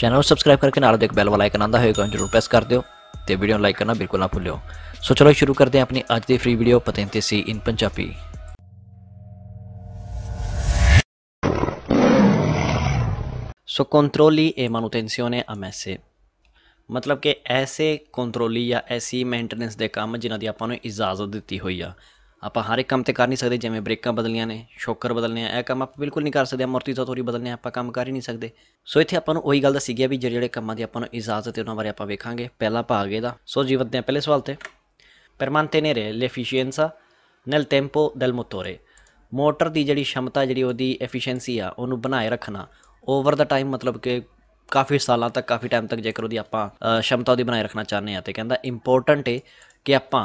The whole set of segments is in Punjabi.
चैनल को सबसक्राइब करके नाल एक बैल वाला आइकन आंदा होएगा जरूर प्रेस कर दिओ ते वीडियो लाइक करना बिल्कुल ना भूलिओ। सो चलो शुरू करते हैं अपनी अज की फ्री वीडियो पतेंते सी इन पंजाबी। सो कंट्रोली ए manutenzione ammesse मतलब कि ऐसे कंट्रोली या ऐसी मेंटेनेंस के काम जिन्हों की आपां नूं इजाजत दी हुई आ। आप हर एक काम तो कर नहीं सकते, जिवें ब्रेकां बदलनियां ने, शोकर बदलने, यह काम आप बिल्कुल नहीं कर सकते, अमोर्टिजातोरी बदलने आप काम कर ही नहीं सकते। सो इत्थे आपां नूं उही गल दसी गई भी ਜਿਹੜੇ ਕੰਮਾਂ ਦੀ ਆਪਾਂ ਨੂੰ इजाजत है उन्होंने बारे आप वेखांगे पहला भाग ਇਹਦਾ। सो जी वधदे पहले सवाल ते per mantenere l'efficienza nel tempo del motore motor की जी क्षमता जी वो एफिशिएंसी आ उन्होंने बनाए रखना ओवर द टाइम मतलब कि काफ़ी सालों तक काफ़ी टाइम तक जेकर वो आप क्षमता वो बनाए रखना चाहते हैं तो कहता इंपोर्टेंट है कि आप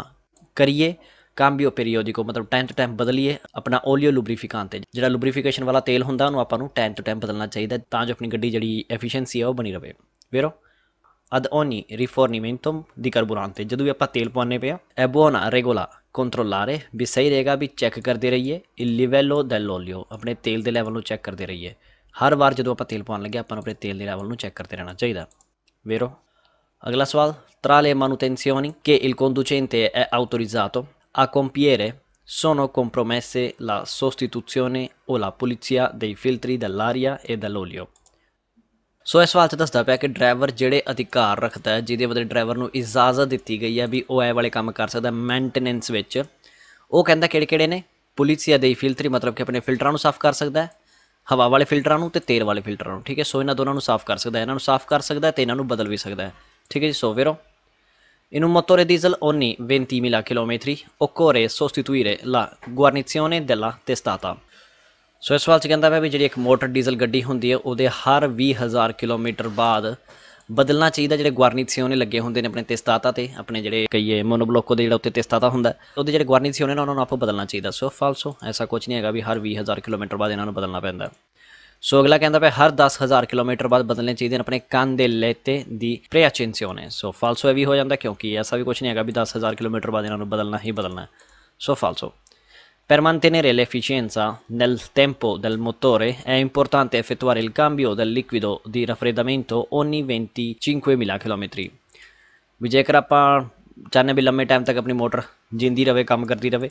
करिए काम्बियो पेरियोडिको मतलब टाइम टू टाइम बदलीए अपना ओलियो लुब्रीफिकांट जो लुब्रीफिकेशन वाला तेल होंगे उन्होंने टाइम टू टाइम बदलना चाहिए ताकि अपनी गड्डी जी एफिशिएंसी है वो बनी रहे। वेरो ad ogni rifornimento di carburante जो भी आप तेल पवाने पे è buona regola controllare भी सही रहेगा भी चैक करते रहिए il livello dell'olio अपने तेल के लैवल में चैक करते रहिए। हर बार जो आप तेल पवान लगे अपन अपने तेल के लैवल में चैक करते रहना चाहिए। वेरो अगला सवाल tra le manutenzioni che il conducente è autorizzato a compiere sono compromesse la sostituzione o la pulizia dei filtri dell'aria e dell'olio। सो इस सवाल से दसदा पाया कि ड्राइवर जोड़े अधिकार रखता है जिदे बदले ड्राइवर को इजाजत दी गई है भी वह वाले काम कर सकता मेंटेनेंस विच वो कहता किहड़े ने पुलिसिया दे फिल्टरी मतलब कि अपने फिल्टरां साफ कर सकता है, हवा वाले फिल्टरां ते तेल वाले फिल्टरां। ठीक है, सो इन्होंने दोनों साफ कर सकता है, इन्होंने साफ कर सकता है तो इन्होंने बदल भी सकता है। ठीक है जी। सो वेरो in un motore diesel ogni 20.000 km occorre sostituire la guarnizione della testata। सो इस सवाल कहता है भी जी एक मोटर डीजल गड्डी होंगी है वो हर 20,000 किलोमीटर बाद बदलना चाहिए जो गुआरनीसियोने लगे होंगे अपने तेस्ताता ते अपने जोड़े कई मोनोब्लोको के जो उत्ते तेस्ताता होंगे वो जो गुआरनीसियोने उन्होंने आप बदलना चाहिए। सो फाल्सो ऐसा कुछ नहीं है भी हर 20,000 किलोमीटर बाद इन्होंने बदलना पैंदा है। सो अगला कहता है हर 10,000 किलोमीटर बाद बदलने चाहिए अपने कैंडेलेटे दी प्रीअचेंसियोने। सो फाल्सो भी हो जाता है क्योंकि ऐसा भी कुछ नहीं है भी 10,000 किलोमीटर बाद इन्होंने बदलना ही बदलना है। सो फाल्सो per mantenere l'efficienza nel tempo del motore è importante effettuare il cambio del liquido di raffreddamento ogni 25.000 km। भी जेकर आप चाहते भी लंबे टाइम तक अपनी मोटर जींदी रहे काम करती रहे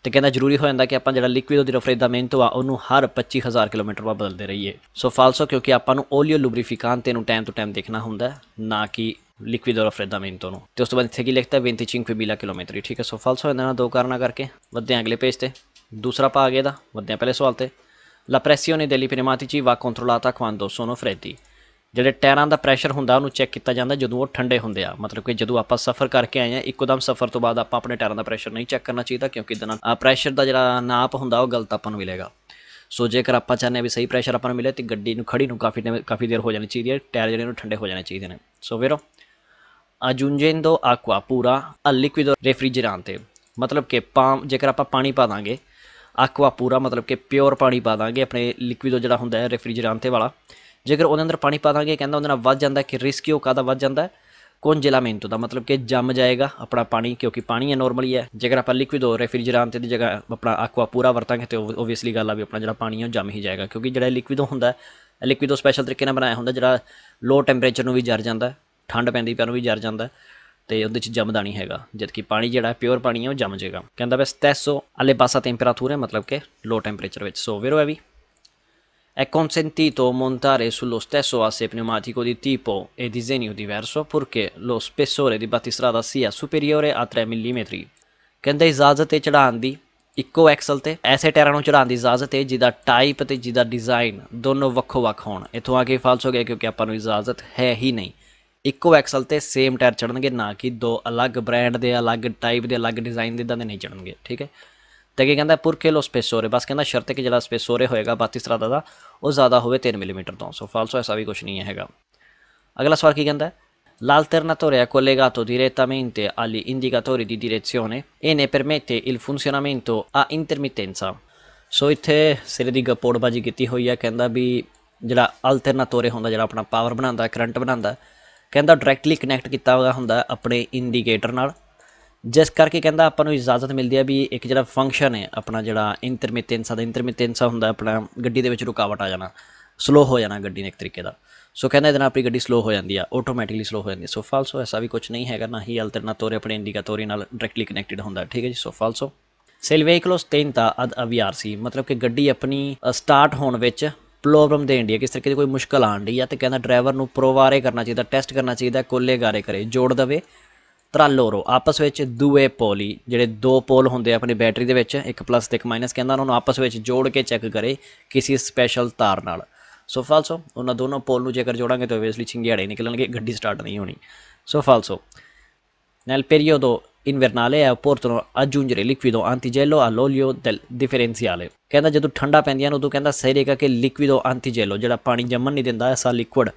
तो कहना जरूरी हो जाता कि आप जो लिक्विडो दी रफरेदामेंटो आ उन्होंने हर 25,000 किलोमीटर बाद बदलते रहिए। सो फाल्सो क्योंकि आपको ओलियो लुब्रीफिकांटे टाइम टू टाइम देखना होंगे ना कि लिक्विडो रफरेदामेंटो तो उस तो बाद इतने की लिखता है 25.000 किलोमीटर। ठीक है, सो फाल्सो हो जाना दो कारणों करके। वधदे अगले पेज से दूसरा भाग है वधदे पहले सवाल से la pressione degli pneumatici va controllata quando sono freddi ਜਿਹੜੇ ਟਾਇਰਾਂ ਦਾ ਪ੍ਰੈਸ਼ਰ ਹੁੰਦਾ ਉਹਨੂੰ ਚੈੱਕ ਕੀਤਾ ਜਾਂਦਾ ਜਦੋਂ ਉਹ ਠੰਡੇ ਹੁੰਦੇ ਆ। मतलब कि ਜਦੋਂ ਆਪਾਂ ਸਫ਼ਰ ਕਰਕੇ ਆਏ ਆ ਇੱਕਦਮ ਸਫ਼ਰ ਤੋਂ ਬਾਅਦ ਆਪਾਂ ਆਪਣੇ ਟਾਇਰਾਂ ਦਾ ਪ੍ਰੈਸ਼ਰ ਨਹੀਂ ਚੈੱਕ ਕਰਨਾ ਚਾਹੀਦਾ ਕਿਉਂਕਿ ਇਹਦੇ ਨਾਲ ਪ੍ਰੈਸ਼ਰ ਦਾ ਜਿਹੜਾ ਨਾਪ ਹੁੰਦਾ ਉਹ ਗਲਤ ਆਪਾਂ ਨੂੰ ਮਿਲੇਗਾ। ਸੋ ਜੇਕਰ ਆਪਾਂ ਚਾਹੁੰਦੇ ਵੀ ਸਹੀ ਪ੍ਰੈਸ਼ਰ ਆਪਾਂ ਨੂੰ ਮਿਲੇ ਤਾਂ ਗੱਡੀ ਨੂੰ ਖੜੀ ਨੂੰ ਕਾਫੀ ਦੇਰ ਹੋ ਜਾਣੀ ਚਾਹੀਦੀ ਹੈ, ਟਾਇਰ ਜਿਹੜੇ ਨੂੰ ਠੰਡੇ ਹੋ ਜਾਣੇ ਚਾਹੀਦੇ ਨੇ। ਸੋ ਵੀਰੋ aggiungendo acqua pura al liquido refrigerante मतलब कि जेकर आप पानी पा देंगे acqua pura मतलब कि प्योर पानी पा देंगे अपने लिक्विडो जो होंगे रेफ्रिजरेंटे वाला जेकर वो अंदर पानी पा देंगे कहना वो वध जाता कि रिस्कियो का वध जाता है कोंजेलामेंटो का मतलब कि जम जाएगा अपना पानी क्योंकि पानी है नॉर्मली है। जेकर आप लिक्विडो रेफ्रिजरेंटे की जगह अपना acqua pura वरतांगे तो ओबवियसली गल आ भी अपना जो पानी है जम ही जाएगा क्योंकि जो लिक्विडो होंगे लिक्विडो स्पैशल तरीके बनाया होंगे जो लो टैंपरेचर में भी जर जाता है, ठंड पैंदी पर भी जर जाता है तो वो जमदा नहीं है जबकि पानी जो प्योर पानी है वो जम जाएगा। कहता बस stesso alle bassa temperature मतलब कि लो टैंपरेचर में। सो वेरो है भी è consentito montare sullo stesso asse pneumatico di tipo e disegno diverso purché lo spessore di battistrada sia superiore a 3 mm। कहता इजाजत है चढ़ाने की इक्को एक्सल ते ऐसे टायरां नूं चढ़ाने की इजाजत है जिसका टाइप तो जिसका डिज़ाइन दोनों वक्खो वक्ख होण। इत्थों आके फाल्स हो गया क्योंकि आपां नूं इजाजत है ही नहीं इक्को एक्सल ते सेम टायर चढ़नगे ना कि दो अलग ब्रांड के अलग टाइप के अलग डिज़ाइन इदा नहीं चढ़नगे। ठीक है, तो कि कहता पुरखे लो स्पेसोरे बस कहता शर्त है कि जो स्पेसोरे होएगा बात्तिस्त्रादा का वो ज़्यादा हो 3 मिलीमीटर तो। सो फाल्सो ऐसा भी कुछ नहीं है। अगला सवाल की कहता है l'alternatore è collegato direttamente agli indicatori di direzione e ne permette il funzionamento a intermittenza। सो इत्थे सिरे की गपोड़बाजी की हुई है। कहता भी जो अल्टरनाटोरे होंगे जो अपना पावर बनाता करंट बनाता कहता डायरैक्टली कनैक्ट किया हुआ होंगे अपने इंडीकेटर नाल जिस करके कहता आपां नूं इजाजत मिलती है भी एक जो फंक्शन है अपना जो इंटरमिटेंसा होंगे अपना गड्डी दे विच रुकावट आ जाना, स्लो हो जाना गड्डी ने एक तरीके का। सो कहना इहदे नाल अपनी गड्डी स्लो हो जाती है, ऑटोमैटिकली स्लो हो जाती है। सो फाल्सो, ऐसा भी कुछ नहीं है, ना ही अल्टरनातोरे अपने इंडिकातोरे नाल डायरैक्टली कनैक्टेड होंदा, ठीक है जी। सो फाल्सो। Se il veicolo stenta ad avviarsi, मतलब कि गड्डी अपनी स्टार्ट होने विच प्रॉब्लम देन डी, किस तरीके की कोई मुश्किल आन डी है, तो कहना ड्राइवर नूं प्रोवारे करना चाहिए, टेस्ट करना चाहिए, कोले गारे करे, जोड़ दवे त्रा लोरो आपस में दूए पोली, ਜਿਹੜੇ दो पोल होंगे अपनी बैटरी के एक प्लस तो एक माइनस, कहना उन्होंने आपस में जोड़ के चैक करे किसी स्पैशल तार नाल। सो फाल्सो, उन्होंने दोनों पोल में जेकर जोड़ांगे तो ओबियसली चिंगियाड़े निकलणगे, गड्डी स्टार्ट नहीं होनी। सो फाल्सो। Nel periodo invernale è opportuno aggiungere liquido antigello all'olio del differenziale, कहना जो ठंडा पैंदियां उदों कहना सही रहेगा कि लिक्विडो antigello जिहड़ा पानी जमन नहीं दिंदा, ऐसा लिक्विड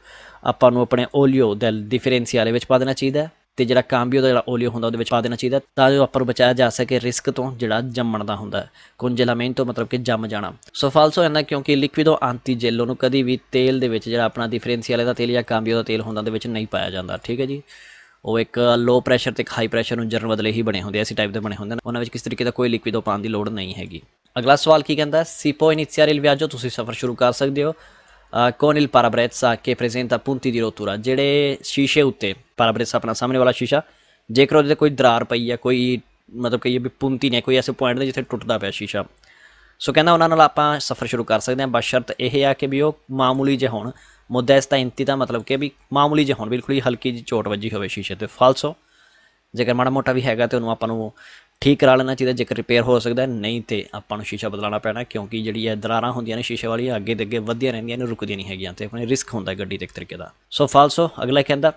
आपां नूं अपने ओलियो del differenziale विच पा देना चाहिए, तो जिहड़ा कांबियो दा जिहड़ा ओलियो हुंदा उहदे विच पा देना चाहिए, तां जो आपां नूं बचाया जा सके रिस्क तो जिहड़ा जम्मण दा हुंदा, कुंजलामेंट तो मतलब कि जम जाना। सो फाल्सो है क्योंकि लिक्विडो antigello नूं कदी भी तेल दे विच जिहड़ा अपना डिफरेंशियल दा तेल या कांबियो दा तेल हुंदा उहदे विच नहीं पाया जांदा, ठीक है जी। वो एक लो प्रैशर तो एक हाई प्रैशर जरन बदले ही बने होंगे, इस टाइप के बने होंगे, उन्होंने किस तरीके का कोई लिक्विड पाने की लड़ नहीं हैगी। अगला सवाल की कहता है, सीपो इनिशिare il viaggio, तुम सफ़र शुरू कर सकते हो con il parabrezza che presenta punti di rottura, जेडे शीशे उत्ते parabrezza अपना सामने वाला शीशा जेकर वो कोई दरार पई है, कोई मतलब कही भी पुंती ने कोई ऐसे पॉइंट ने जिथे टुटदा पाया शीशा, सो कहना उन्होंने आप सफ़र शुरू कर सकते हैं, बशर्त यह है कि भी वो मामूली जे होण, मुद्दा इसका इंती का मतलब कि भी मामूली जे होण, बिल्कुल ही हल्की जी चोट वजी हो शीशे तो। फाल्सो, जेकर माड़ा मोटा भी है तो उन्होंने आपू ठीक करा लेना चाहिए, जेकर रिपेयर हो सकता है, नहीं तो आपको शीशा बदलाना पैना, क्योंकि जी दरारां होंदियां ने शीशे वाली अगे तो अगे वधिया रहिंदियां ने, रुकदियां नहीं हैगियां, तो अपने रिस्क होंदा गड्डी एक तरीके का। सो फाल्सो। अगला कहता,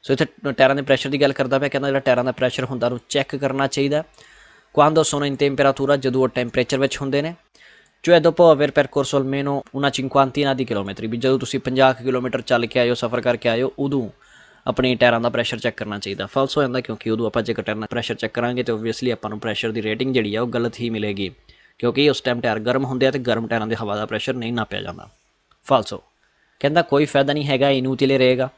सो इत्थे टायरां दे प्रैशर की गल करदा पिया, कहना जिहड़ा टायरां दा प्रैशर हुंदा उहनूं चैक करना चाहिए, quando sono in temperatura, जदों टैंपरेचर विच हुंदे ने, cioè dopo aver percorso almeno una cinquantina di chilometri, भी जो तुम 50 किलोमीटर चल के आए हो, सफ़र करके आए हो, उदों अपने टायरां का प्रैशर चैक करना चाहिए। फॉल्स हो जाता, क्योंकि उदों आप जेकर टायरां प्रैशर चैक करांगे तो ओबवियसली आपको प्रैशर की रेटिंग जी है गलत ही मिलेगी, क्योंकि उस टाइम टायर गर्म होंगे तो गर्म टायरां के हवा का प्रैशर नहीं नापया जाता। फॉल्स हो। कहता कोई फायदा नहीं है, इनूतिले रहेगा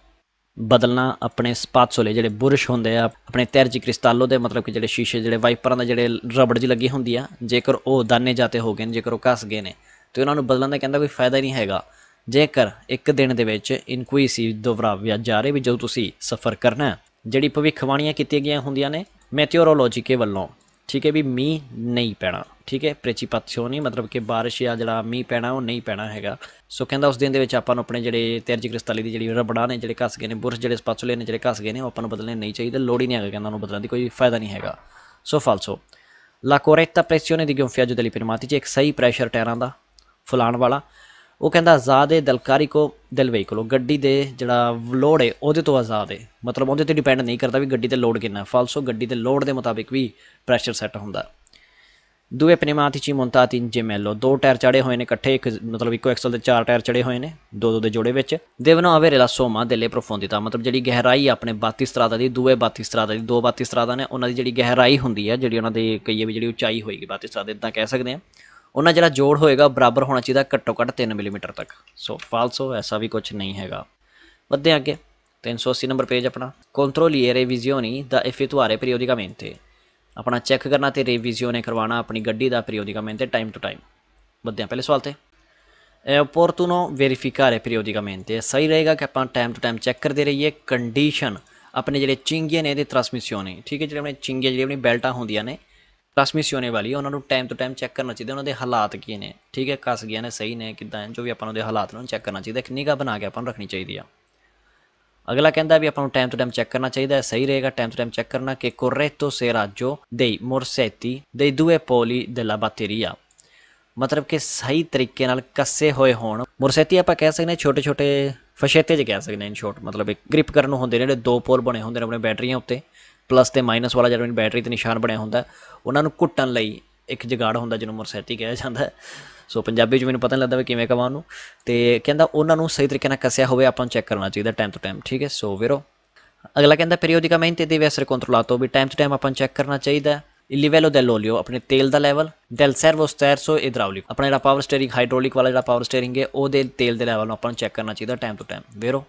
बदलना अपने स्पात्सोले जिहड़े बुरश होंदे आ अपने तैरजी क्रिस्टालो दे, मतलब कि जिहड़े शीशे जिहड़े वाइपरां दे जिहड़े रबड़ जी लगी होंदी आ, जेकर वो दाने जाते हो गए, जेकर वो घस गए ने तो उन्होंने बदलने का कहता कोई फायदा नहीं हैगा। जेकर एक दिन दे विच इन कोई सी दोहराविया जा रहे भी जो तुसी सफ़र करना है, जिहड़ी भविष्यवाणियां कीतियां गईयां होंदियां ने मेteorologi के वल्लों, ठीक है भी मीह नहीं पैना, ठीक है प्रेचिपाzioni मतलब कि बारिश या जिहड़ा मीह पैना वो नहीं पैना हैगा। सो कहता उस दिन के आपां अपने जिहड़े तैरजी क्रिस्टाली की जिहड़ी रबड़ा ने जिहड़े घस गए ने, बुरश जिहड़े स्पाचुले ने जिहड़े घस गए ने, आपां बदलने नहीं चाहिए, लोड़ ही नहीं है, कहता उन्होंने बदलने की कोई फायदा नहीं हैगा। सो फाल्सो। La corretta pressione di gonfiaggio degli pneumatici, एक सही प्रैशर टायरां दा फुलाण वाला, वो कहता आज़ाद है दल कारिको दल वेहीकलो, गड्डी दे जिहड़ा लोड है उहदे तो आज़ाद है, मतलब उहदे ते डिपेंड नहीं करता भी गड्डी ते लोड कितना। फाल्सो, गड्डी दे लोड के मुताबिक भी प्रैशर सैट होंदा। दूए pneumatici montati in gemello, दो टायर चढ़े हुए हैं इकट्ठे, एक मतलब इको एक्सल के 4 टायर चढ़े हुए हैं दो दो के जोड़े विच, devono avere la somma delle profondità, मतलब जी गहराई अपने 32 स्त्रादा की, दूए 32 स्त्रादा की, दो 32 स्त्रादा ने उन्होंने जी गहराई होंगी है, जी उन्होंने कही भी जी उचाई होएगी 32 स्त्रादा, इदा कह सकते हैं, उन्हें जो जोड़ होएगा बराबर होना चाहिए घट्टो घट्ट 3 मिलीमीटर तक। सो फाल्सो, ऐसा भी कुछ नहीं हैगा। वधदे अगे 380 नंबर पेज अपना, controlli e revisioni da effettuare periodicamente, अपना चैक करना तो रिविजियोने करवाना अपनी गड्डी का periodicamente टाइम टू टाइम। बदे पहले सवाल थे, è opportuno verificare periodicamente, सही रहेगा कि आप टाइम टू टाइम चैक करते रहिए कंडीशन अपने जो चिंगियां ने ट्रांसमिशियोने, ठीक है जो अपने चिंगियां जी अपनी बेल्टां होंदियां ने ट्रांसमिशियोने वाली, उन्होंने टाइम टू टाइम चैक करना चाहिए, उन्होंने हालात की ने, ठीक है घस गए ने सही ने किदा, जो भी अपन हालात ने चैक करना चाहिए, एक निगाह बना के अपन रखनी चाहिए। अगला कहता भी अपन टाइम टू टाइम चैक करना चाहिए, सही रहेगा टाइम टू टाइम चैक करना कि corretto serraggio dei morsetti dei due poli della batteria, मतलब कि सही तरीके नाल कसे हुए होण, मुरसेती आप कह सकते हैं छोटे छोटे फशेते ज कह सकते हैं, इन शॉर्ट मतलब एक ग्रिप करन होंदे ने, दो पोल बने होंदे ने अपने बैटरियां उत्ते, प्लस ते माइनस वाला जो बैटरी ते निशान बनया होंदा, उन्हां नूं घुट्टण लई एक जुगाड़ होंदा जिन्होंने मुरसेती कहा जाता है। सो पंजाबी च मैनूं पता नहीं लगता भी किवें कहां उहनूं, ते कहंदा उन्हां नूं सही तरीके नाल कसिया होवे आपां चैक करना चाहिए टाइम टू टाइम, ठीक है। सो वीरो अगला कहंदा periodicamente deve essere controllato, भी टाइम टू टाइम आपां चैक करना चाहिए il livello dell'olio, अपने तेल का level, del servo sterzo idraulico, अपना जो पावर स्टेयरिंग हाइड्रोलिक वाला जो पावर स्टेयरिंग है वो तेल के लैवल अपन चैक करना चाहिए टाइम टू टाइम। वेरो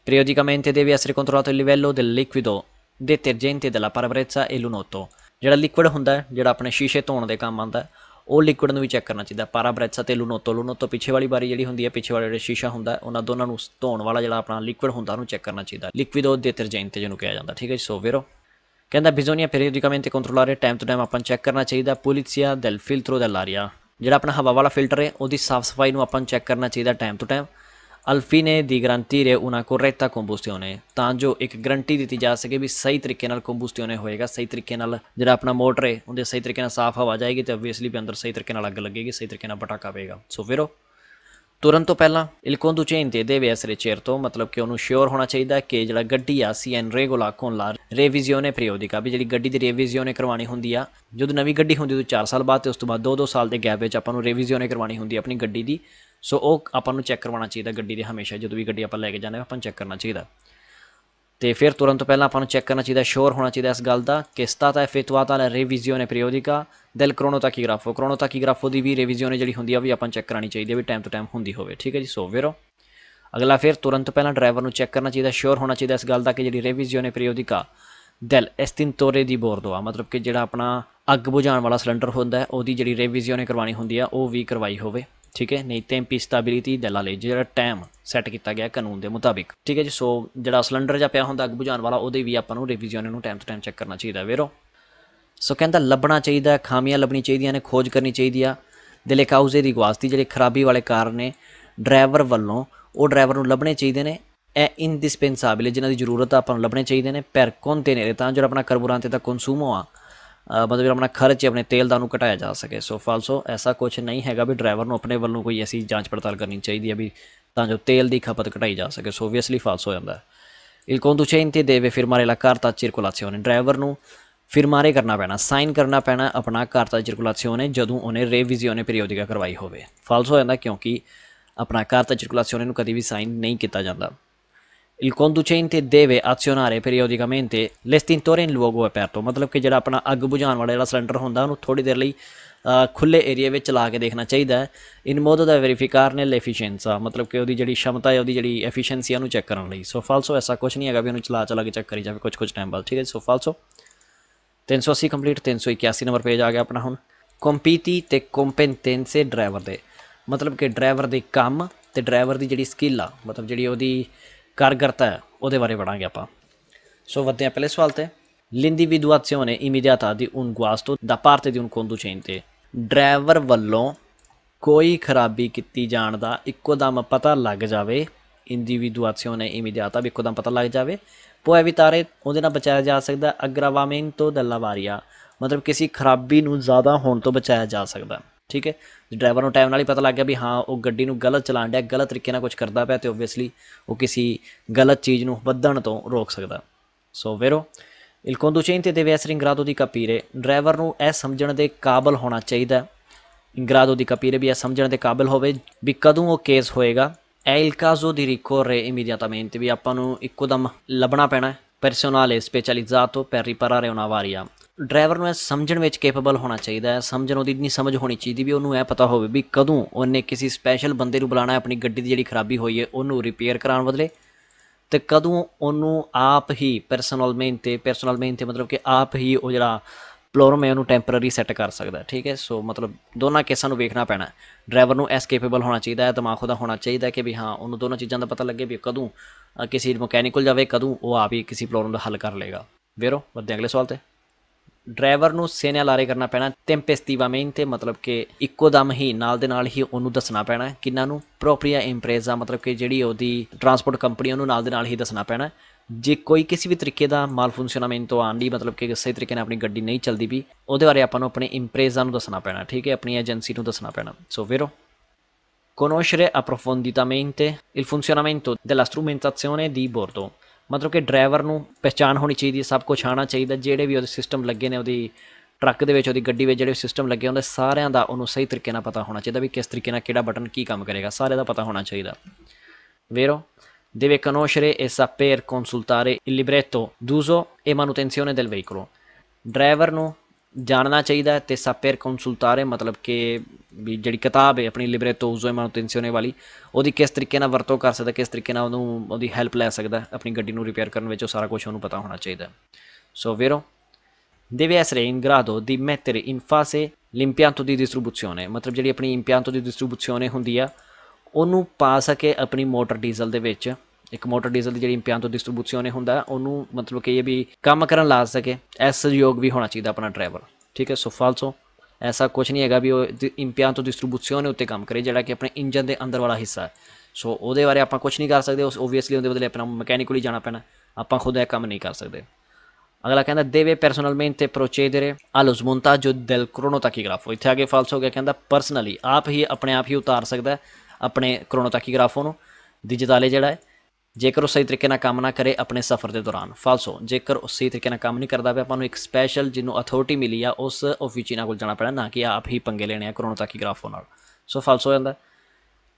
periodicamente deve essere controllato il livello del liquido detergente della parabrezza e l'unotto, जो लिक्विड होंदा है जो अपने शीशे धोने के काम आता है ਉਹ ਲਿਕੁਇਡ ਨੂੰ ਵੀ ਚੈੱਕ ਕਰਨਾ ਚਾਹੀਦਾ। ਪਾਰਾਬ੍ਰੈਜ਼ਾ ਤੇ ਲੂਨੋਤੋ ਪਿੱਛੇ ਵਾਲੀ ਬਾਰੀ ਜਿਹੜੀ ਹੁੰਦੀ ਹੈ, ਪਿੱਛੇ ਵਾਲਾ ਜਿਹੜਾ ਸ਼ੀਸ਼ਾ ਹੁੰਦਾ ਉਹਨਾਂ ਦੋਨਾਂ ਨੂੰ ਧੋਣ ਵਾਲਾ ਜਿਹੜਾ ਆਪਣਾ ਲਿਕੁਇਡ ਹੁੰਦਾ ਉਹਨੂੰ ਚੈੱਕ ਕਰਨਾ ਚਾਹੀਦਾ। ਲਿਕਵਿਡੋ ਡਿਟਰਜੈਂਟ ਜਿਹਨੂੰ ਕਿਹਾ ਜਾਂਦਾ, ਠੀਕ ਹੈ ਜੀ। ਸੋ ਵੀਰੋ ਕਹਿੰਦਾ ਬਿਜ਼ੋਨੀਆ ਪੀਰੀਓਡਿਕamente controllare ਟਾਈਮ ਟੂ ਟਾਈਮ ਆਪਾਂ ਚੈੱਕ ਕਰਨਾ ਚਾਹੀਦਾ। ਪੁਲਿਸੀਆ del filtro dell'aria, ਜਿਹੜਾ ਆਪਣਾ ਹਵਾ ਵਾਲਾ ਫਿਲਟਰ ਹੈ ਉਹਦੀ ਸਾਫ਼ ਸਫਾਈ ਨੂੰ ਆਪਾਂ ਨੂੰ ਚੈੱਕ ਕਰਨਾ ਚਾਹੀਦਾ time to time. al fine di garantire una corretta combustione, ਤਾਂ ਜੋ ਇੱਕ ਗਰੰਟੀ ਦਿੱਤੀ ਜਾ ਸਕੇ ਵੀ ਸਹੀ ਤਰੀਕੇ ਨਾਲ ਕੰਬੂਸਟਿਓਨੇ ਹੋਏਗਾ, ਸਹੀ ਤਰੀਕੇ ਨਾਲ ਜਿਹੜਾ ਆਪਣਾ ਮੋਟਰ ਹੈ ਉਹਦੇ ਸਹੀ ਤਰੀਕੇ ਨਾਲ ਸਾਫ਼ ਹਵਾ ਜਾਏਗੀ ਤੇ ਓਬਵੀਅਸਲੀ ਵੀ ਅੰਦਰ ਸਹੀ ਤਰੀਕੇ ਨਾਲ ਅੱਗ ਲੱਗੇਗੀ, ਸਹੀ ਤਰੀਕੇ ਨਾਲ ਪਟਾਕਾ ਪਏਗਾ। ਸੋ ਵੀਰੋ ਤੁਰਨ ਤੋਂ ਪਹਿਲਾਂ il conducente deve essere certo, ਮਤਲਬ ਕਿ ਉਹਨੂੰ ਸ਼ਿਓਰ ਹੋਣਾ ਚਾਹੀਦਾ ਕਿ ਜਿਹੜਾ ਗੱਡੀ ਆ sia in regola con la revisione periodica, ਵੀ ਜਿਹੜੀ ਗੱਡੀ ਦੀ ਰੇਵੀਜ਼ਿਓਨੇ ਕਰਵਾਉਣੀ ਹੁੰਦੀ ਆ। ਜਦੋਂ ਨਵੀਂ ਗੱਡੀ ਹੁੰਦੀ ਉਦੋਂ 4 ਸਾਲ ਬਾਅਦ ਤੇ ਉਸ ਤੋਂ ਬਾਅਦ 2-2 ਸਾਲ ਦੇ ਗੈਪ ਵਿੱਚ ਆਪਾਂ ਨੂੰ ਰੇਵੀਜ਼ਿਓਨੇ ਕਰਵਾਉਣੀ ਹੁੰਦੀ ਆਪਣੀ ਗੱਡੀ ਦੀ। ਸੋ ਉਹ ਆਪਾਂ ਨੂੰ ਚੈੱਕ ਕਰਵਾਉਣਾ ਚਾਹੀਦਾ ਗੱਡੀ ਦੇ ਹਮੇਸ਼ਾ, ਜਦੋਂ ਵੀ ਗੱਡੀ ਆਪਾਂ ਲੈ ਕੇ ਜਾਂਦੇ ਆਪਾਂ ਨੂੰ ਚੈੱਕ ਕਰਨਾ ਚਾਹੀਦਾ। ਤੇ ਫਿਰ ਤੁਰਨ ਤੋਂ ਪਹਿਲਾਂ ਆਪਾਂ ਨੂੰ ਚੈੱਕ ਕਰਨਾ ਚਾਹੀਦਾ, ਸ਼ੋਰ ਹੋਣਾ ਚਾਹੀਦਾ ਇਸ ਗੱਲ ਦਾ ਕਿ stata effettuata la revisione periodica del cronotachigrafo, cronotachigrafo ਦੀ ਵੀ ਰੇਵੀਜ਼ਿਓਨੇ ਜਿਹੜੀ ਹੁੰਦੀ ਆ ਉਹ ਵੀ ਆਪਾਂ ਚੈੱਕ ਕਰਾਉਣੀ ਚਾਹੀਦੀ ਹੈ ਵੀ ਟਾਈਮ ਟੂ ਟਾਈਮ ਹੁੰਦੀ ਹੋਵੇ, ਠੀਕ ਹੈ ਜੀ। ਸੋ ਵੀਰੋ ਅਗਲਾ ਫਿਰ ਤੁਰਨ ਤੋਂ ਪਹਿਲਾਂ ਡਰਾਈਵਰ ਨੂੰ ਚੈੱਕ ਕਰਨਾ ਚਾਹੀਦਾ, ਸ਼ੋਰ ਹੋਣਾ ਚਾਹੀਦਾ ਇਸ ਗੱਲ ਦਾ ਕਿ ਜਿਹੜੀ ਰੇਵੀਜ਼ਿਓਨੇ periodica del estintore di bordo ਆ, ਮਤਲਬ ਕਿ ਜਿਹੜਾ ਆਪਣਾ ਅੱਗ ਬੁਝਾਉਣ ਵਾਲਾ ਸਿਲੰਡਰ ਹੁੰਦਾ ਹੈ ਉਹਦੀ ਜਿਹੜੀ ਰੇਵੀਜ਼ਿਓਨੇ ਕਰਵਾਉਣੀ ਹੁੰਦੀ ਆ ਉਹ ਵੀ ਕਰਵਾਈ ਹੋਵੇ, ਠੀਕ ਹੈ। ਨਹੀਂ tempi stabiliti della legge, ਜਿਹੜਾ ਟਾਈਮ ਸੈੱਟ ਕੀਤਾ ਗਿਆ ਕਾਨੂੰਨ ਦੇ ਮੁਤਾਬਿਕ, ਠੀਕ ਹੈ ਜੀ। ਸੋ ਜਿਹੜਾ ਸਿਲੰਡਰ ਜਾਂ ਪਿਆ ਹੁੰਦਾ ਅੱਗ ਬੁਝਾਉਣ ਵਾਲਾ ਉਹਦੇ ਵੀ ਆਪਾਂ ਨੂੰ ਰੇਵੀਜ਼ਿਓਨੇ ਨੂੰ ਟਾਈਮ ਤੋਂ ਟਾਈਮ ਚੈੱਕ ਕਰਨਾ ਚਾਹੀਦਾ ਵੀਰੋ। ਸੋ ਕਹਿੰਦਾ ਲੱਭਣਾ ਚਾਹੀਦਾ, ਖਾਮੀਆਂ ਲੱਭਣੀ ਚਾਹੀਦੀਆਂ ਨੇ, ਖੋਜ ਕਰਨੀ ਚਾਹੀਦੀ ਆ। delle cause di guasti, ਜਿਹੜੇ ਖਰਾਬੀ ਵਾਲੇ ਕਾਰਨ ਨੇ ਡਰਾਈਵਰ ਵੱਲੋਂ ਉਹ ਡਰਾਈਵਰ ਨੂੰ ਲੱਭਣੇ ਚਾਹੀਦੇ ਨੇ। ਇਹ ਇੰਡਿਸਪੈਂਸਾਬਲ ਜਿਨ੍ਹਾਂ ਦੀ ਜ਼ਰੂਰਤ ਆ ਆਪਾਂ ਨੂੰ ਲੱਭਣੇ ਚਾਹੀਦੇ ਨੇ। per contenere, ਤਾਂ ਜਿਹੜਾ ਆਪਣਾ ਕਾਰਬੋਰਾਂਤੇ ਦਾ ਕੰਸੂਮੋ ਆ, ਮਤਲਬ ਆਪਣਾ ਖਰਚ ਆਪਣੇ ਤੇਲ ਦਾ ਨੂੰ ਘਟਾਇਆ ਜਾ ਸਕੇ। ਸੋ ਫਾਲਸੋ ਐਸਾ ਕੁਛ ਨਹੀਂ ਹੈਗਾ ਵੀ ਡਰਾਈਵਰ ਨੂੰ ਆਪਣੇ ਵੱਲੋਂ ਕੋਈ ਐਸੀ ਜਾਂਚ ਪੜਤਾਲ ਕਰਨੀ ਚਾਹੀਦੀ ਹੈ ਵੀ ਤਾਂ ਜੋ ਤੇਲ ਦੀ ਖਪਤ ਘਟਾਈ ਜਾ ਸਕੇ। ਸੋ ਓਬਵੀਅਸਲੀ ਫਾਲਸ ਹੋ ਜਾਂਦਾ। il conducente deve firmare la carta circolazione, driver ਨੂੰ ਫਿਰਮਾਰੇ ਕਰਨਾ ਪੈਣਾ, ਸਾਈਨ ਕਰਨਾ ਪੈਣਾ ਆਪਣਾ carta circolazione ਜਦੋਂ ਉਹਨੇ ਰੇਵੀਜ਼ਿਓਨੇ ਪੀਰੀਓਡਿਕਾ ਕਰਵਾਈ ਹੋਵੇ। ਫਾਲਸ ਹੋ ਜਾਂਦਾ ਕਿਉਂਕਿ ਆਪਣਾ carta circolazione ਨੂੰ ਕਦੀ ਵੀ ਸਾਈਨ ਨਹੀਂ ਕੀਤਾ ਜਾਂਦਾ। il conducente deve azionare periodicamente l'estintore in luogo aperto, ਮਤਲਬ ਕਿ ਜਿਹੜਾ ਆਪਣਾ ਅੱਗ ਬੁਝਾਉਣ ਵਾਲਾ ਜਿਹੜਾ ਸਿਲੰਡਰ ਹੁੰਦਾ ਉਹਨੂੰ ਥੋੜ੍ਹੀ ਦੇਰ ਲਈ ਖੁੱਲ੍ਹੇ ਏਰੀਏ ਵਿੱਚ ਚਲਾ ਕੇ ਦੇਖਣਾ ਚਾਹੀਦਾ ਹੈ। in modo da verificarne l'efficienza, ਮਤਲਬ ਕਿ ਉਹਦੀ ਜਿਹੜੀ ਸ਼ਮਤਾ ਹੈ ਉਹਦੀ ਜਿਹੜੀ ਐਫੀਸ਼ੀਐਂਸੀ ਉਹਨੂੰ ਚੈੱਕ ਕਰਨ ਲਈ। ਸੋ ਫਾਲਸੋ ਐਸਾ ਕੁਛ ਨਹੀਂ ਹੈਗਾ ਵੀ ਉਹਨੂੰ ਚਲਾ ਕੇ ਚੈੱਕ ਕਰੀ ਜਾਵੇ ਕੁਛ ਟਾਈਮ ਬਾਅਦ, ਠੀਕ ਹੈ। ਸੋ ਫਾਲਸੋ 380 ਕੰਪਲੀਟ। 381 ਨੰਬਰ ਪੇਜ ਆ ਗਿਆ ਆਪਣਾ ਹੁਣ। ਕੰਪੀਟੀ ਤੇ ਕੰਪੀਟੈਂਸੇ ਡਰਾਈਵਰ ਦੇ, ਮਤਲਬ ਕਿ ਡਰਾਈਵਰ ਦੇ ਕੰਮ ਤੇ ਡਰਾਈਵਰ ਦੀ ਜਿਹੜੀ ਸਕਿੱਲ ਆ, ਮਤਲਬ ਜਿਹੜੀ ਉਹਦੀ ਕਾਰਗਰਤਾ ਹੈ ਉਹਦੇ ਬਾਰੇ ਪੜਾਂਗੇ ਆਪਾਂ। ਸੋ ਵੱਧਦੇ ਹਾਂ ਪਹਿਲੇ ਸਵਾਲ ਤੇ। l'individuazione immediata di un guasto da parte di un conducente, driver ਵੱਲੋਂ ਕੋਈ ਖਰਾਬੀ ਕੀਤੀ ਜਾਣ ਦਾ ਇੱਕੋ ਦਮ ਪਤਾ ਲੱਗ ਜਾਵੇ। individuazione immediata ਵੀ ਇੱਕੋ ਦਮ ਪਤਾ ਲੱਗ ਜਾਵੇ। può evitare, ਉਹਦੇ ਨਾਲ ਬਚਾਇਆ ਜਾ ਸਕਦਾ। aggravamento della varia, ਮਤਲਬ ਕਿਸੇ ਖਰਾਬੀ ਨੂੰ ਜ਼ਿਆਦਾ ਹੋਣ ਤੋਂ ਬਚਾਇਆ ਜਾ ਸਕਦਾ, ਠੀਕ ਹੈ। ਡਰਾਈਵਰ ਨੂੰ ਟਾਈਮ ਨਾਲ ਹੀ ਪਤਾ ਲੱਗ ਗਿਆ ਵੀ ਹਾਂ ਉਹ ਗੱਡੀ ਨੂੰ ਗਲਤ ਚਲਾਉਣ ਡਿਆ, ਗਲਤ ਤਰੀਕੇ ਨਾਲ ਕੁਛ ਕਰਦਾ ਪਿਆ, ਅਤੇ ਓਬਵੀਅਸਲੀ ਉਹ ਕਿਸੇ ਗਲਤ ਚੀਜ਼ ਨੂੰ ਵੱਧਣ ਤੋਂ ਰੋਕ ਸਕਦਾ। ਸੋ ਵੀਰੋ il conducente deve essere in grado di capire, driver ਨੂੰ ਇਹ ਸਮਝਣ ਦੇ ਕਾਬਲ ਹੋਣਾ ਚਾਹੀਦਾ। in grado di capire ਵੀ ਇਹ ਸਮਝਣ ਦੇ ਕਾਬਲ ਹੋਵੇ ਵੀ ਕਦੋਂ ਉਹ ਕੇਸ ਹੋਏਗਾ। è il caso di ricorrere immediatamente, ਵੀ ਆਪਾਂ ਨੂੰ ਇੱਕੋ ਦਮ ਲੱਭਣਾ ਪੈਣਾ। personale specializzato per riparare una varia, driver ਨੂੰ ਇਹ ਸਮਝਣ ਵਿੱਚ ਕੇਪੇਬਲ ਹੋਣਾ ਚਾਹੀਦਾ ਹੈ। ਸਮਝਣ ਉਹਦੀ ਇੰਨੀ ਸਮਝ ਹੋਣੀ ਚਾਹੀਦੀ ਵੀ ਉਹਨੂੰ ਇਹ ਪਤਾ ਹੋਵੇ ਵੀ ਕਦੋਂ ਉਹਨੇ ਕਿਸੇ ਸਪੈਸ਼ਲ ਬੰਦੇ ਨੂੰ ਬੁਲਾਉਣਾ ਆਪਣੀ ਗੱਡੀ ਦੀ ਜਿਹੜੀ ਖਰਾਬੀ ਹੋਈ ਹੈ ਉਹਨੂੰ ਰਿਪੇਅਰ ਕਰਾਉਣ ਬਦਲੇ, ਅਤੇ ਕਦੋਂ ਉਹਨੂੰ ਆਪ ਹੀ ਪਰਸਨਲਮੈਂਟ ਮਤਲਬ ਕਿ ਆਪ ਹੀ ਉਹ ਜਿਹੜਾ ਪਲੋਰਮ ਹੈ ਉਹਨੂੰ ਟੈਂਪਰਰੀ ਸੈੱਟ ਕਰ ਸਕਦਾ, ਠੀਕ ਹੈ। ਸੋ ਮਤਲਬ ਦੋਨਾਂ ਕੇਸਾਂ ਨੂੰ ਵੇਖਣਾ ਪੈਣਾ। ਡਰਾਈਵਰ ਨੂੰ ਐਸ ਕੇਪੇਬਲ ਹੋਣਾ ਚਾਹੀਦਾ ਹੈ, ਦਿਮਾਗ ਉਹਦਾ ਹੋਣਾ ਚਾਹੀਦਾ ਕਿ ਵੀ ਹਾਂ ਉਹਨੂੰ ਦੋਨੋਂ ਚੀਜ਼ਾਂ ਦਾ ਪਤਾ ਲੱਗੇ ਵੀ ਕਦੋਂ ਕਿਸੇ ਮਕੈਨਿਕ ਕੋਲ ਜਾਵੇ, ਕਦੋਂ ਉਹ ਆਪ ਹੀ ਕਿਸੇ ਪ੍ਰੋਬਲਮ ਦਾ ਹੱਲ ਕਰ ਲਏਗਾ। ਵੀਰੋ ਵੱਧਦੇ ਅਗਲੇ ਸਵਾਲ 'ਤੇ। ਡਰਾਈਵਰ ਨੂੰ ਸੇਨਿਆਲਾਰੇ ਕਰਨਾ ਪੈਣਾ ਟੈਂਪੇਸਟਿਵਾਮੈਂਟੇ, ਮਤਲਬ ਕਿ ਇੱਕੋ ਦਮ ਹੀ ਨਾਲ ਦੇ ਨਾਲ ਹੀ ਉਹਨੂੰ ਦੱਸਣਾ ਪੈਣਾ। ਕਿਹਨਾਂ ਨੂੰ? ਪ੍ਰੋਪਰੀਆ ਇੰਪਰੇਜ਼ਾ, ਮਤਲਬ ਕਿ ਜਿਹੜੀ ਉਹਦੀ ਟਰਾਂਸਪੋਰਟ ਕੰਪਨੀ ਉਹਨੂੰ ਨਾਲ ਦੇ ਨਾਲ ਹੀ ਦੱਸਣਾ ਪੈਣਾ। ਜੇ ਕੋਈ ਕਿਸੇ ਵੀ ਤਰੀਕੇ ਦਾ ਮਾਲ ਫੰਕਸ਼ਨਾਮੈਂਟੋ ਆਉਣ ਦੀ, ਮਤਲਬ ਕਿ ਸਹੀ ਤਰੀਕੇ ਨਾਲ ਆਪਣੀ ਗੱਡੀ ਨਹੀਂ ਚੱਲਦੀ ਵੀ, ਉਹਦੇ ਬਾਰੇ ਆਪਾਂ ਨੂੰ ਆਪਣੀ ਇੰਪਰੇਜ਼ਾ ਨੂੰ ਦੱਸਣਾ ਪੈਣਾ, ਠੀਕ ਹੈ, ਆਪਣੀ ਏਜੰਸੀ ਨੂੰ ਦੱਸਣਾ ਪੈਣਾ। ਸੋ ਵੀਰੋ conoscere approfonditamente il funzionamento della strumentazione di bordo, ਮਤਲਬ ਕਿ ਡਰਾਈਵਰ ਨੂੰ ਪਹਿਚਾਣ ਹੋਣੀ ਚਾਹੀਦੀ ਹੈ, ਸਭ ਕੁਛ ਆਉਣਾ ਚਾਹੀਦਾ। ਜਿਹੜੇ ਵੀ ਉਹਦੇ ਸਿਸਟਮ ਲੱਗੇ ਨੇ ਉਹਦੀ ਟਰੱਕ ਦੇ ਵਿੱਚ, ਉਹਦੀ ਗੱਡੀ ਵਿੱਚ ਜਿਹੜੇ ਸਿਸਟਮ ਲੱਗੇ ਹੁੰਦੇ ਸਾਰਿਆਂ ਦਾ ਉਹਨੂੰ ਸਹੀ ਤਰੀਕੇ ਨਾਲ ਪਤਾ ਹੋਣਾ ਚਾਹੀਦਾ ਵੀ ਕਿਸ ਤਰੀਕੇ ਨਾਲ ਕਿਹੜਾ ਬਟਨ ਕੀ ਕੰਮ ਕਰੇਗਾ, ਸਾਰਿਆਂ ਦਾ ਪਤਾ ਹੋਣਾ ਚਾਹੀਦਾ। vero deve conoscere e saper consultare il libretto d'uso e manutenzione del veicolo, driver ਨੂੰ ਜਾਣਨਾ ਚਾਹੀਦਾ ਅਤੇ ਸਾਪੇਰ ਕੰਸੁਲਤਾਰੇ ਮਤਲਬ ਕਿ ਵੀ ਜਿਹੜੀ ਕਿਤਾਬ ਹੈ ਆਪਣੀ ਲਿਬਰੇਤੋ ਉਜ਼ੋ ਮੈਨੂਟੈਂਸੀਓਨੇ ਵਾਲੀ, ਉਹਦੀ ਕਿਸ ਤਰੀਕੇ ਨਾਲ ਵਰਤੋਂ ਕਰ ਸਕਦਾ, ਕਿਸ ਤਰੀਕੇ ਨਾਲ ਉਹਨੂੰ ਉਹਦੀ ਹੈਲਪ ਲੈ ਸਕਦਾ ਆਪਣੀ ਗੱਡੀ ਨੂੰ ਰਿਪੇਅਰ ਕਰਨ ਵਿੱਚ, ਉਹ ਸਾਰਾ ਕੁਛ ਉਹਨੂੰ ਪਤਾ ਹੋਣਾ ਚਾਹੀਦਾ। ਸੋ ਵੀਰੋ deve essere in grado di mettere in fase l'impianto di distribuzione मतलब ਜਿਹੜੀ ਆਪਣੀ impianto di distribuzione ਹੁੰਦੀ ਆ ਉਹਨੂੰ ਪਾ ਸਕੇ ਆਪਣੀ ਮੋਟਰ ਡੀਜ਼ਲ ਦੇ ਵਿੱਚ। ਇੱਕ ਮੋਟਰ ਡੀਜ਼ਲ ਦੀ ਜਿਹੜੀ impianto distribuzione ਹੁੰਦਾ ਉਹਨੂੰ ਮਤਲਬ ਕਿ ਇਹ ਵੀ ਕੰਮ ਕਰਨ ਲਾ ਸਕੇ, ਇਸ ਯੋਗ ਵੀ ਹੋਣਾ ਚਾਹੀਦਾ ਆਪਣਾ ਡਰਾਈਵਰ। ਠੀਕ ਹੈ, ਸੋ ਫਾਲਸੋ ਐਸਾ ਕੁਛ ਨਹੀਂ ਹੈਗਾ ਵੀ ਉਹ impianto distribuzione ਉੱਤੇ ਕੰਮ ਕਰੇ ਜਿਹੜਾ ਕਿ ਆਪਣੇ ਇੰਜਨ ਦੇ ਅੰਦਰ ਵਾਲਾ ਹਿੱਸਾ ਹੈ। ਸੋ ਉਹਦੇ ਬਾਰੇ ਆਪਾਂ ਕੁਛ ਨਹੀਂ ਕਰ ਸਕਦੇ, ਉਸ ਓਬਵੀਅਸਲੀ ਉਹਦੇ ਬਦਲੇ ਆਪਣਾ ਮਕੈਨੀਕਲ ਹੀ ਜਾਣਾ ਪੈਣਾ, ਆਪਾਂ ਖੁਦ ਇਹ ਕੰਮ ਨਹੀਂ ਕਰ ਸਕਦੇ। ਅਗਲਾ ਕਹਿੰਦਾ deve personalmente procedere allo smontaggio del cronotachigrafo। ਇੱਥੇ ਅੱਗੇ ਫਾਲਸ ਹੋ ਗਿਆ, ਕਹਿੰਦਾ ਪਰਸਨਲੀ ਆਪ ਹੀ ਆਪਣੇ ਆਪ ਹੀ ਉਤਾਰ ਸਕਦਾ ਆਪਣੇ ਕ੍ਰੋਨੋਟਾਕੀਗ੍ਰਾਫੋ ਨੂੰ ਡਿਜੀਟਾਲੇ ਜਿਹੜਾ ਹੈ, ਜੇਕਰ ਉਹ ਸਹੀ ਤਰੀਕੇ ਨਾਲ ਕੰਮ ਨਾ ਕਰੇ ਆਪਣੇ ਸਫ਼ਰ ਦੇ ਦੌਰਾਨ। ਫਾਲਸੋ ਜੇਕਰ ਉਹ ਸਹੀ ਤਰੀਕੇ ਨਾਲ ਕੰਮ ਨਹੀਂ ਕਰਦਾ ਪਿਆ, ਆਪਾਂ ਨੂੰ ਇੱਕ ਸਪੈਸ਼ਲ ਜਿਹਨੂੰ ਅਥੋਰਿਟੀ ਮਿਲੀ ਆ ਉਸ ਆਫੀਚੀਨਾ ਕੋਲ ਜਾਣਾ ਪੈਣਾ, ਨਾ ਕਿ ਆਪ ਹੀ ਪੰਗੇ ਲੈਣੇ ਆ ਕ੍ਰੋਨੋਟਾਕੀਗ੍ਰਾਫੋ ਨਾਲ। ਸੋ ਫਾਲਸ ਹੋ ਜਾਂਦਾ।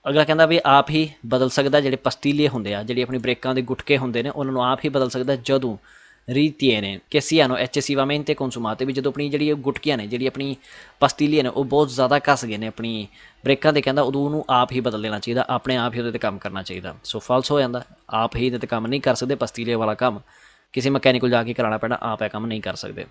ਅਗਲਾ ਕਹਿੰਦਾ ਵੀ ਆਪ ਹੀ ਬਦਲ ਸਕਦਾ ਜਿਹੜੇ ਪਸਤੀਲੇ ਹੁੰਦੇ ਆ, ਜਿਹੜੀ ਆਪਣੀ ਬ੍ਰੇਕਾਂ ਦੇ ਗੁਟਕੇ ਹੁੰਦੇ ਨੇ ਉਹਨਾਂ ਨੂੰ ਆਪ ਹੀ ਬਦਲ ਸਕਦਾ ਜਦੋਂ ritiene che siano eccessivamente consumate, ਵੀ ਜਦੋਂ ਆਪਣੀ ਜਿਹੜੀ ਗੁਟਕੀਆਂ ਨੇ, ਜਿਹੜੀ ਆਪਣੀ ਪਸਤੀਲੀਆਂ ਨੇ ਉਹ ਬਹੁਤ ਜ਼ਿਆਦਾ ਘਸ ਗਏ ਨੇ ਆਪਣੀ ਬ੍ਰੇਕਾਂ ਦੇ, ਕਹਿੰਦਾ ਉਦੋਂ ਉਹਨੂੰ ਆਪ ਹੀ ਬਦਲ ਦੇਣਾ ਚਾਹੀਦਾ, ਆਪਣੇ ਆਪ ਹੀ ਉਹਦੇ 'ਤੇ ਕੰਮ ਕਰਨਾ ਚਾਹੀਦਾ। ਸੋ ਫਾਲਸ ਹੋ ਜਾਂਦਾ, ਆਪ ਹੀ ਇਹਦੇ 'ਤੇ ਕੰਮ ਨਹੀਂ ਕਰ ਸਕਦੇ, ਪਸਤੀਲੇ ਵਾਲਾ ਕੰਮ ਕਿਸੇ ਮਕੈਨਿਕ ਕੋਲ ਜਾ ਕੇ ਕਰਾਉਣਾ ਪੈਣਾ, ਆਪ ਇਹ ਕੰਮ ਨਹੀਂ ਕਰ ਸਕਦੇ।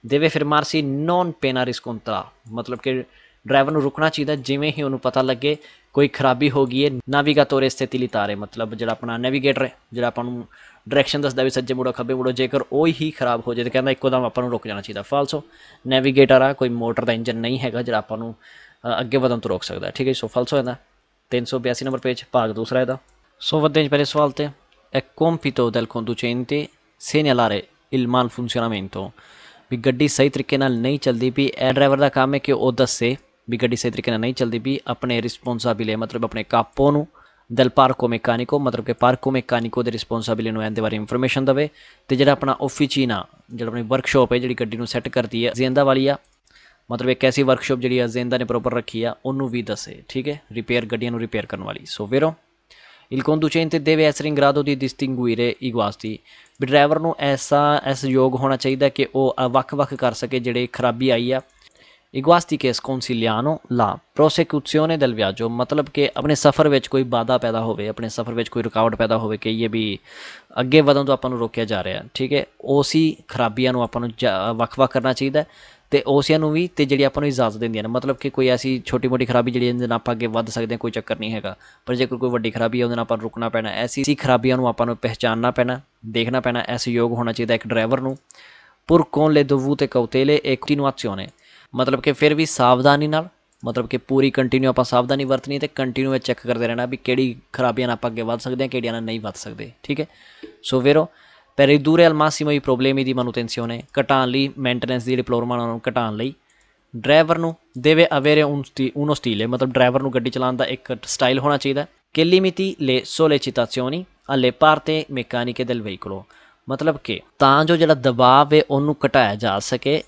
deve fermarsi non appena riscontra, ਮਤਲਬ ਕਿ ਡਰਾਈਵਰ ਨੂੰ ਰੁਕਣਾ ਚਾਹੀਦਾ ਜਿਵੇਂ ਹੀ ਉਹਨੂੰ ਪਤਾ ਲੱਗੇ ਕੋਈ ਖਰਾਬੀ ਹੋ ਗਈ ਹੈ। ਨਾਵੀਗਾਤੋਰੇ ਸਥਿਤੀਲਿਤਾਰੇ ਮਤਲਬ ਜਿਹੜਾ ਆਪਣਾ ਨੈਵੀਗੇਟਰ ਹੈ, ਜਿਹੜਾ ਆਪਾਂ ਨੂੰ ਡਾਇਰੈਕਸ਼ਨ ਦੱਸਦਾ ਵੀ ਸੱਜੇ ਮੁੜੋ ਖੱਬੇ ਮੁੜੋ, ਜੇਕਰ ਉਹ ਹੀ ਖਰਾਬ ਹੋ ਜਾਏ ਤਾਂ ਕਹਿੰਦਾ ਇੱਕੋ ਦਮ ਆਪਾਂ ਨੂੰ ਰੁਕ ਜਾਣਾ ਚਾਹੀਦਾ। ਫਾਲਸੋ ਨੈਵੀਗੇਟਰ ਆ ਕੋਈ ਮੋਟਰ ਦਾ ਇੰਜਨ ਨਹੀਂ ਹੈਗਾ ਜਿਹੜਾ ਆਪਾਂ ਨੂੰ ਅੱਗੇ ਵਧਣ ਤੋਂ ਰੋਕ ਸਕਦਾ। ਠੀਕ ਹੈ, ਸੋ ਫਾਲਸੋ ਹੋ ਜਾਂਦਾ। 382 ਨੰਬਰ ਪੇਜ ਭਾਗ ਦੂਸਰਾ ਇਹਦਾ। ਸੋ ਵੱਧਦੇ ਜੀ ਪਹਿਲੇ ਸਵਾਲ 'ਤੇ। è compito del conducente segnalare il malfunzionamento, ਵੀ ਗੱਡੀ ਸਹੀ ਤਰੀਕੇ ਨਾਲ ਨਹੀਂ ਚੱਲਦੀ ਵੀ, ਇਹ ਡਰਾਈਵਰ ਦਾ ਕੰਮ ਹੈ ਕਿ ਉਹ ਦੱਸੇ ਵੀ ਗੱਡੀ ਸਹੀ ਤਰੀਕੇ ਨਾਲ ਨਹੀਂ ਚੱਲਦੀ ਵੀ ਆਪਣੇ ਰਿਸਪੋਂਸਾਬਿਲੇ ਮਤਲਬ ਆਪਣੇ ਕਾਪੋ ਨੂੰ, del parco meccanico ਮਤਲਬ ਕਿ ਪਾਰਕੋ ਮੈਕਾਨੀਕੋ ਦੇ ਰਿਸਪੋਂਸਾਬਿਲੇ ਨੂੰ ਇਹਦੇ ਬਾਰੇ ਇਨਫੋਰਮੇਸ਼ਨ ਦੇਵੇ, ਅਤੇ ਜਿਹੜਾ ਆਪਣਾ ਓਫੀਚੀਨਾ ਜਿਹੜਾ ਆਪਣੀ ਵਰਕਸ਼ਾਪ ਹੈ ਜਿਹੜੀ ਗੱਡੀ ਨੂੰ ਸੈੱਟ ਕਰਦੀ ਹੈ ਅਜ਼ੀਂਦਾ ਵਾਲੀ ਆ, ਮਤਲਬ ਇੱਕ ਐਸੀ ਵਰਕਸ਼ਾਪ ਜਿਹੜੀ ਅਜ਼ੀਂਦਾ ਨੇ ਪ੍ਰੋਪਰ ਰੱਖੀ ਆ, ਉਹਨੂੰ ਵੀ ਦੱਸੇ। ਠੀਕ ਹੈ, ਰਿਪੇਅਰ ਗੱਡੀਆਂ ਨੂੰ ਰਿਪੇਅਰ ਕਰਨ ਵਾਲੀ। ਸੋ vero il conducente deve essere in grado di distinguere i guasti, ਵੀ ਡਰਾਈਵਰ ਨੂੰ ਇਸ ਯੋਗ ਹੋਣਾ ਚਾਹੀਦਾ ਕਿ ਉਹ ਵੱਖ-ਵੱਖ ਕਰ ਸਕੇ ਜਿਹੜੇ ਖਰਾਬੀ ਆਈ ਆ। i guasti che sconsigliano la prosecuzione del viaggio, ਮਤਲਬ ਕਿ ਆਪਣੇ ਸਫ਼ਰ ਵਿੱਚ ਕੋਈ ਬਾਧਾ ਪੈਦਾ ਹੋਵੇ, ਆਪਣੇ ਸਫ਼ਰ ਵਿੱਚ ਕੋਈ ਰੁਕਾਵਟ ਪੈਦਾ ਹੋਵੇ, ਕਹੀਏ ਵੀ ਅੱਗੇ ਵਧਣ ਤੋਂ ਆਪਾਂ ਨੂੰ ਰੋਕਿਆ ਜਾ ਰਿਹਾ। ਠੀਕ ਹੈ, ਉਸੀ ਖਰਾਬੀਆਂ ਨੂੰ ਆਪਾਂ ਨੂੰ ਵੱਖ-ਵੱਖ ਕਰਨਾ ਚਾਹੀਦਾ ਅਤੇ ਉਸਿਆਂ ਨੂੰ ਵੀ, ਅਤੇ ਜਿਹੜੀ ਆਪਾਂ ਨੂੰ ਇਜਾਜ਼ਤ ਦਿੰਦੀਆਂ ਨੇ, ਮਤਲਬ ਕਿ ਕੋਈ ਐਸੀ ਛੋਟੀ ਮੋਟੀ ਖਰਾਬੀ ਜਿਹੜੀ ਜਿਹਦੇ ਨਾਲ ਆਪਾਂ ਅੱਗੇ ਵੱਧ ਸਕਦੇ ਹਾਂ ਕੋਈ ਚੱਕਰ ਨਹੀਂ ਹੈਗਾ, ਪਰ ਜੇਕਰ ਕੋਈ ਵੱਡੀ ਖਰਾਬੀ ਹੈ ਉਹਦੇ ਨਾਲ ਆਪਾਂ ਰੁਕਣਾ ਪੈਣਾ। ਐਸੀ ਖਰਾਬੀਆਂ ਨੂੰ ਆਪਾਂ ਨੂੰ ਪਹਿਚਾਨਣਾ ਪੈਣਾ, ਦੇਖਣਾ ਪੈਣਾ, ਇਸ ਯੋਗ ਹੋਣਾ ਚਾਹੀਦਾ ਇੱਕ ਡਰਾਈਵਰ ਨੂੰ। pur con le dovute cautele e continuazione, ਮਤਲਬ ਕਿ ਫਿਰ ਵੀ ਸਾਵਧਾਨੀ ਨਾਲ, ਮਤਲਬ ਕਿ ਪੂਰੀ ਕੰਟੀਨਿਊ ਆਪਾਂ ਸਾਵਧਾਨੀ ਵਰਤਣੀ ਅਤੇ ਕੰਟੀਨਿਊ ਵਿੱਚ ਚੈੱਕ ਕਰਦੇ ਰਹਿਣਾ ਵੀ ਕਿਹੜੀ ਖਰਾਬੀਆਂ ਨਾਲ ਆਪਾਂ ਅੱਗੇ ਵੱਧ ਸਕਦੇ ਹਾਂ, ਕਿਹੜੀਆਂ ਨਾਲ ਨਹੀਂ ਵੱਧ ਸਕਦੇ। ਠੀਕ ਹੈ, ਸੋ vero per ridurre al massimo i problemi di manutenzione, ਘਟਾਉਣ ਲਈ ਮੇਨਟੇਨੈਂਸ ਦੀ ਜਿਹੜੀ ਪ੍ਰੋਬਲਮਾਂ ਨੂੰ ਘਟਾਉਣ ਲਈ ਡਰਾਈਵਰ ਨੂੰ deve avere uno stile, ਮਤਲਬ ਡਰਾਈਵਰ ਨੂੰ ਗੱਡੀ ਚਲਾਉਣ ਦਾ ਇੱਕ ਸਟਾਈਲ ਹੋਣਾ ਚਾਹੀਦਾ che limiti le sollecitazioni alle parti meccaniche del veicolo, ਮਤਲਬ ਕਿ ਤਾਂ ਜੋ ਜਿਹੜਾ ਦਬਾਅ ਹੈ ਉਹਨੂੰ ਘਟਾਇਆ ਜਾ ਸਕੇ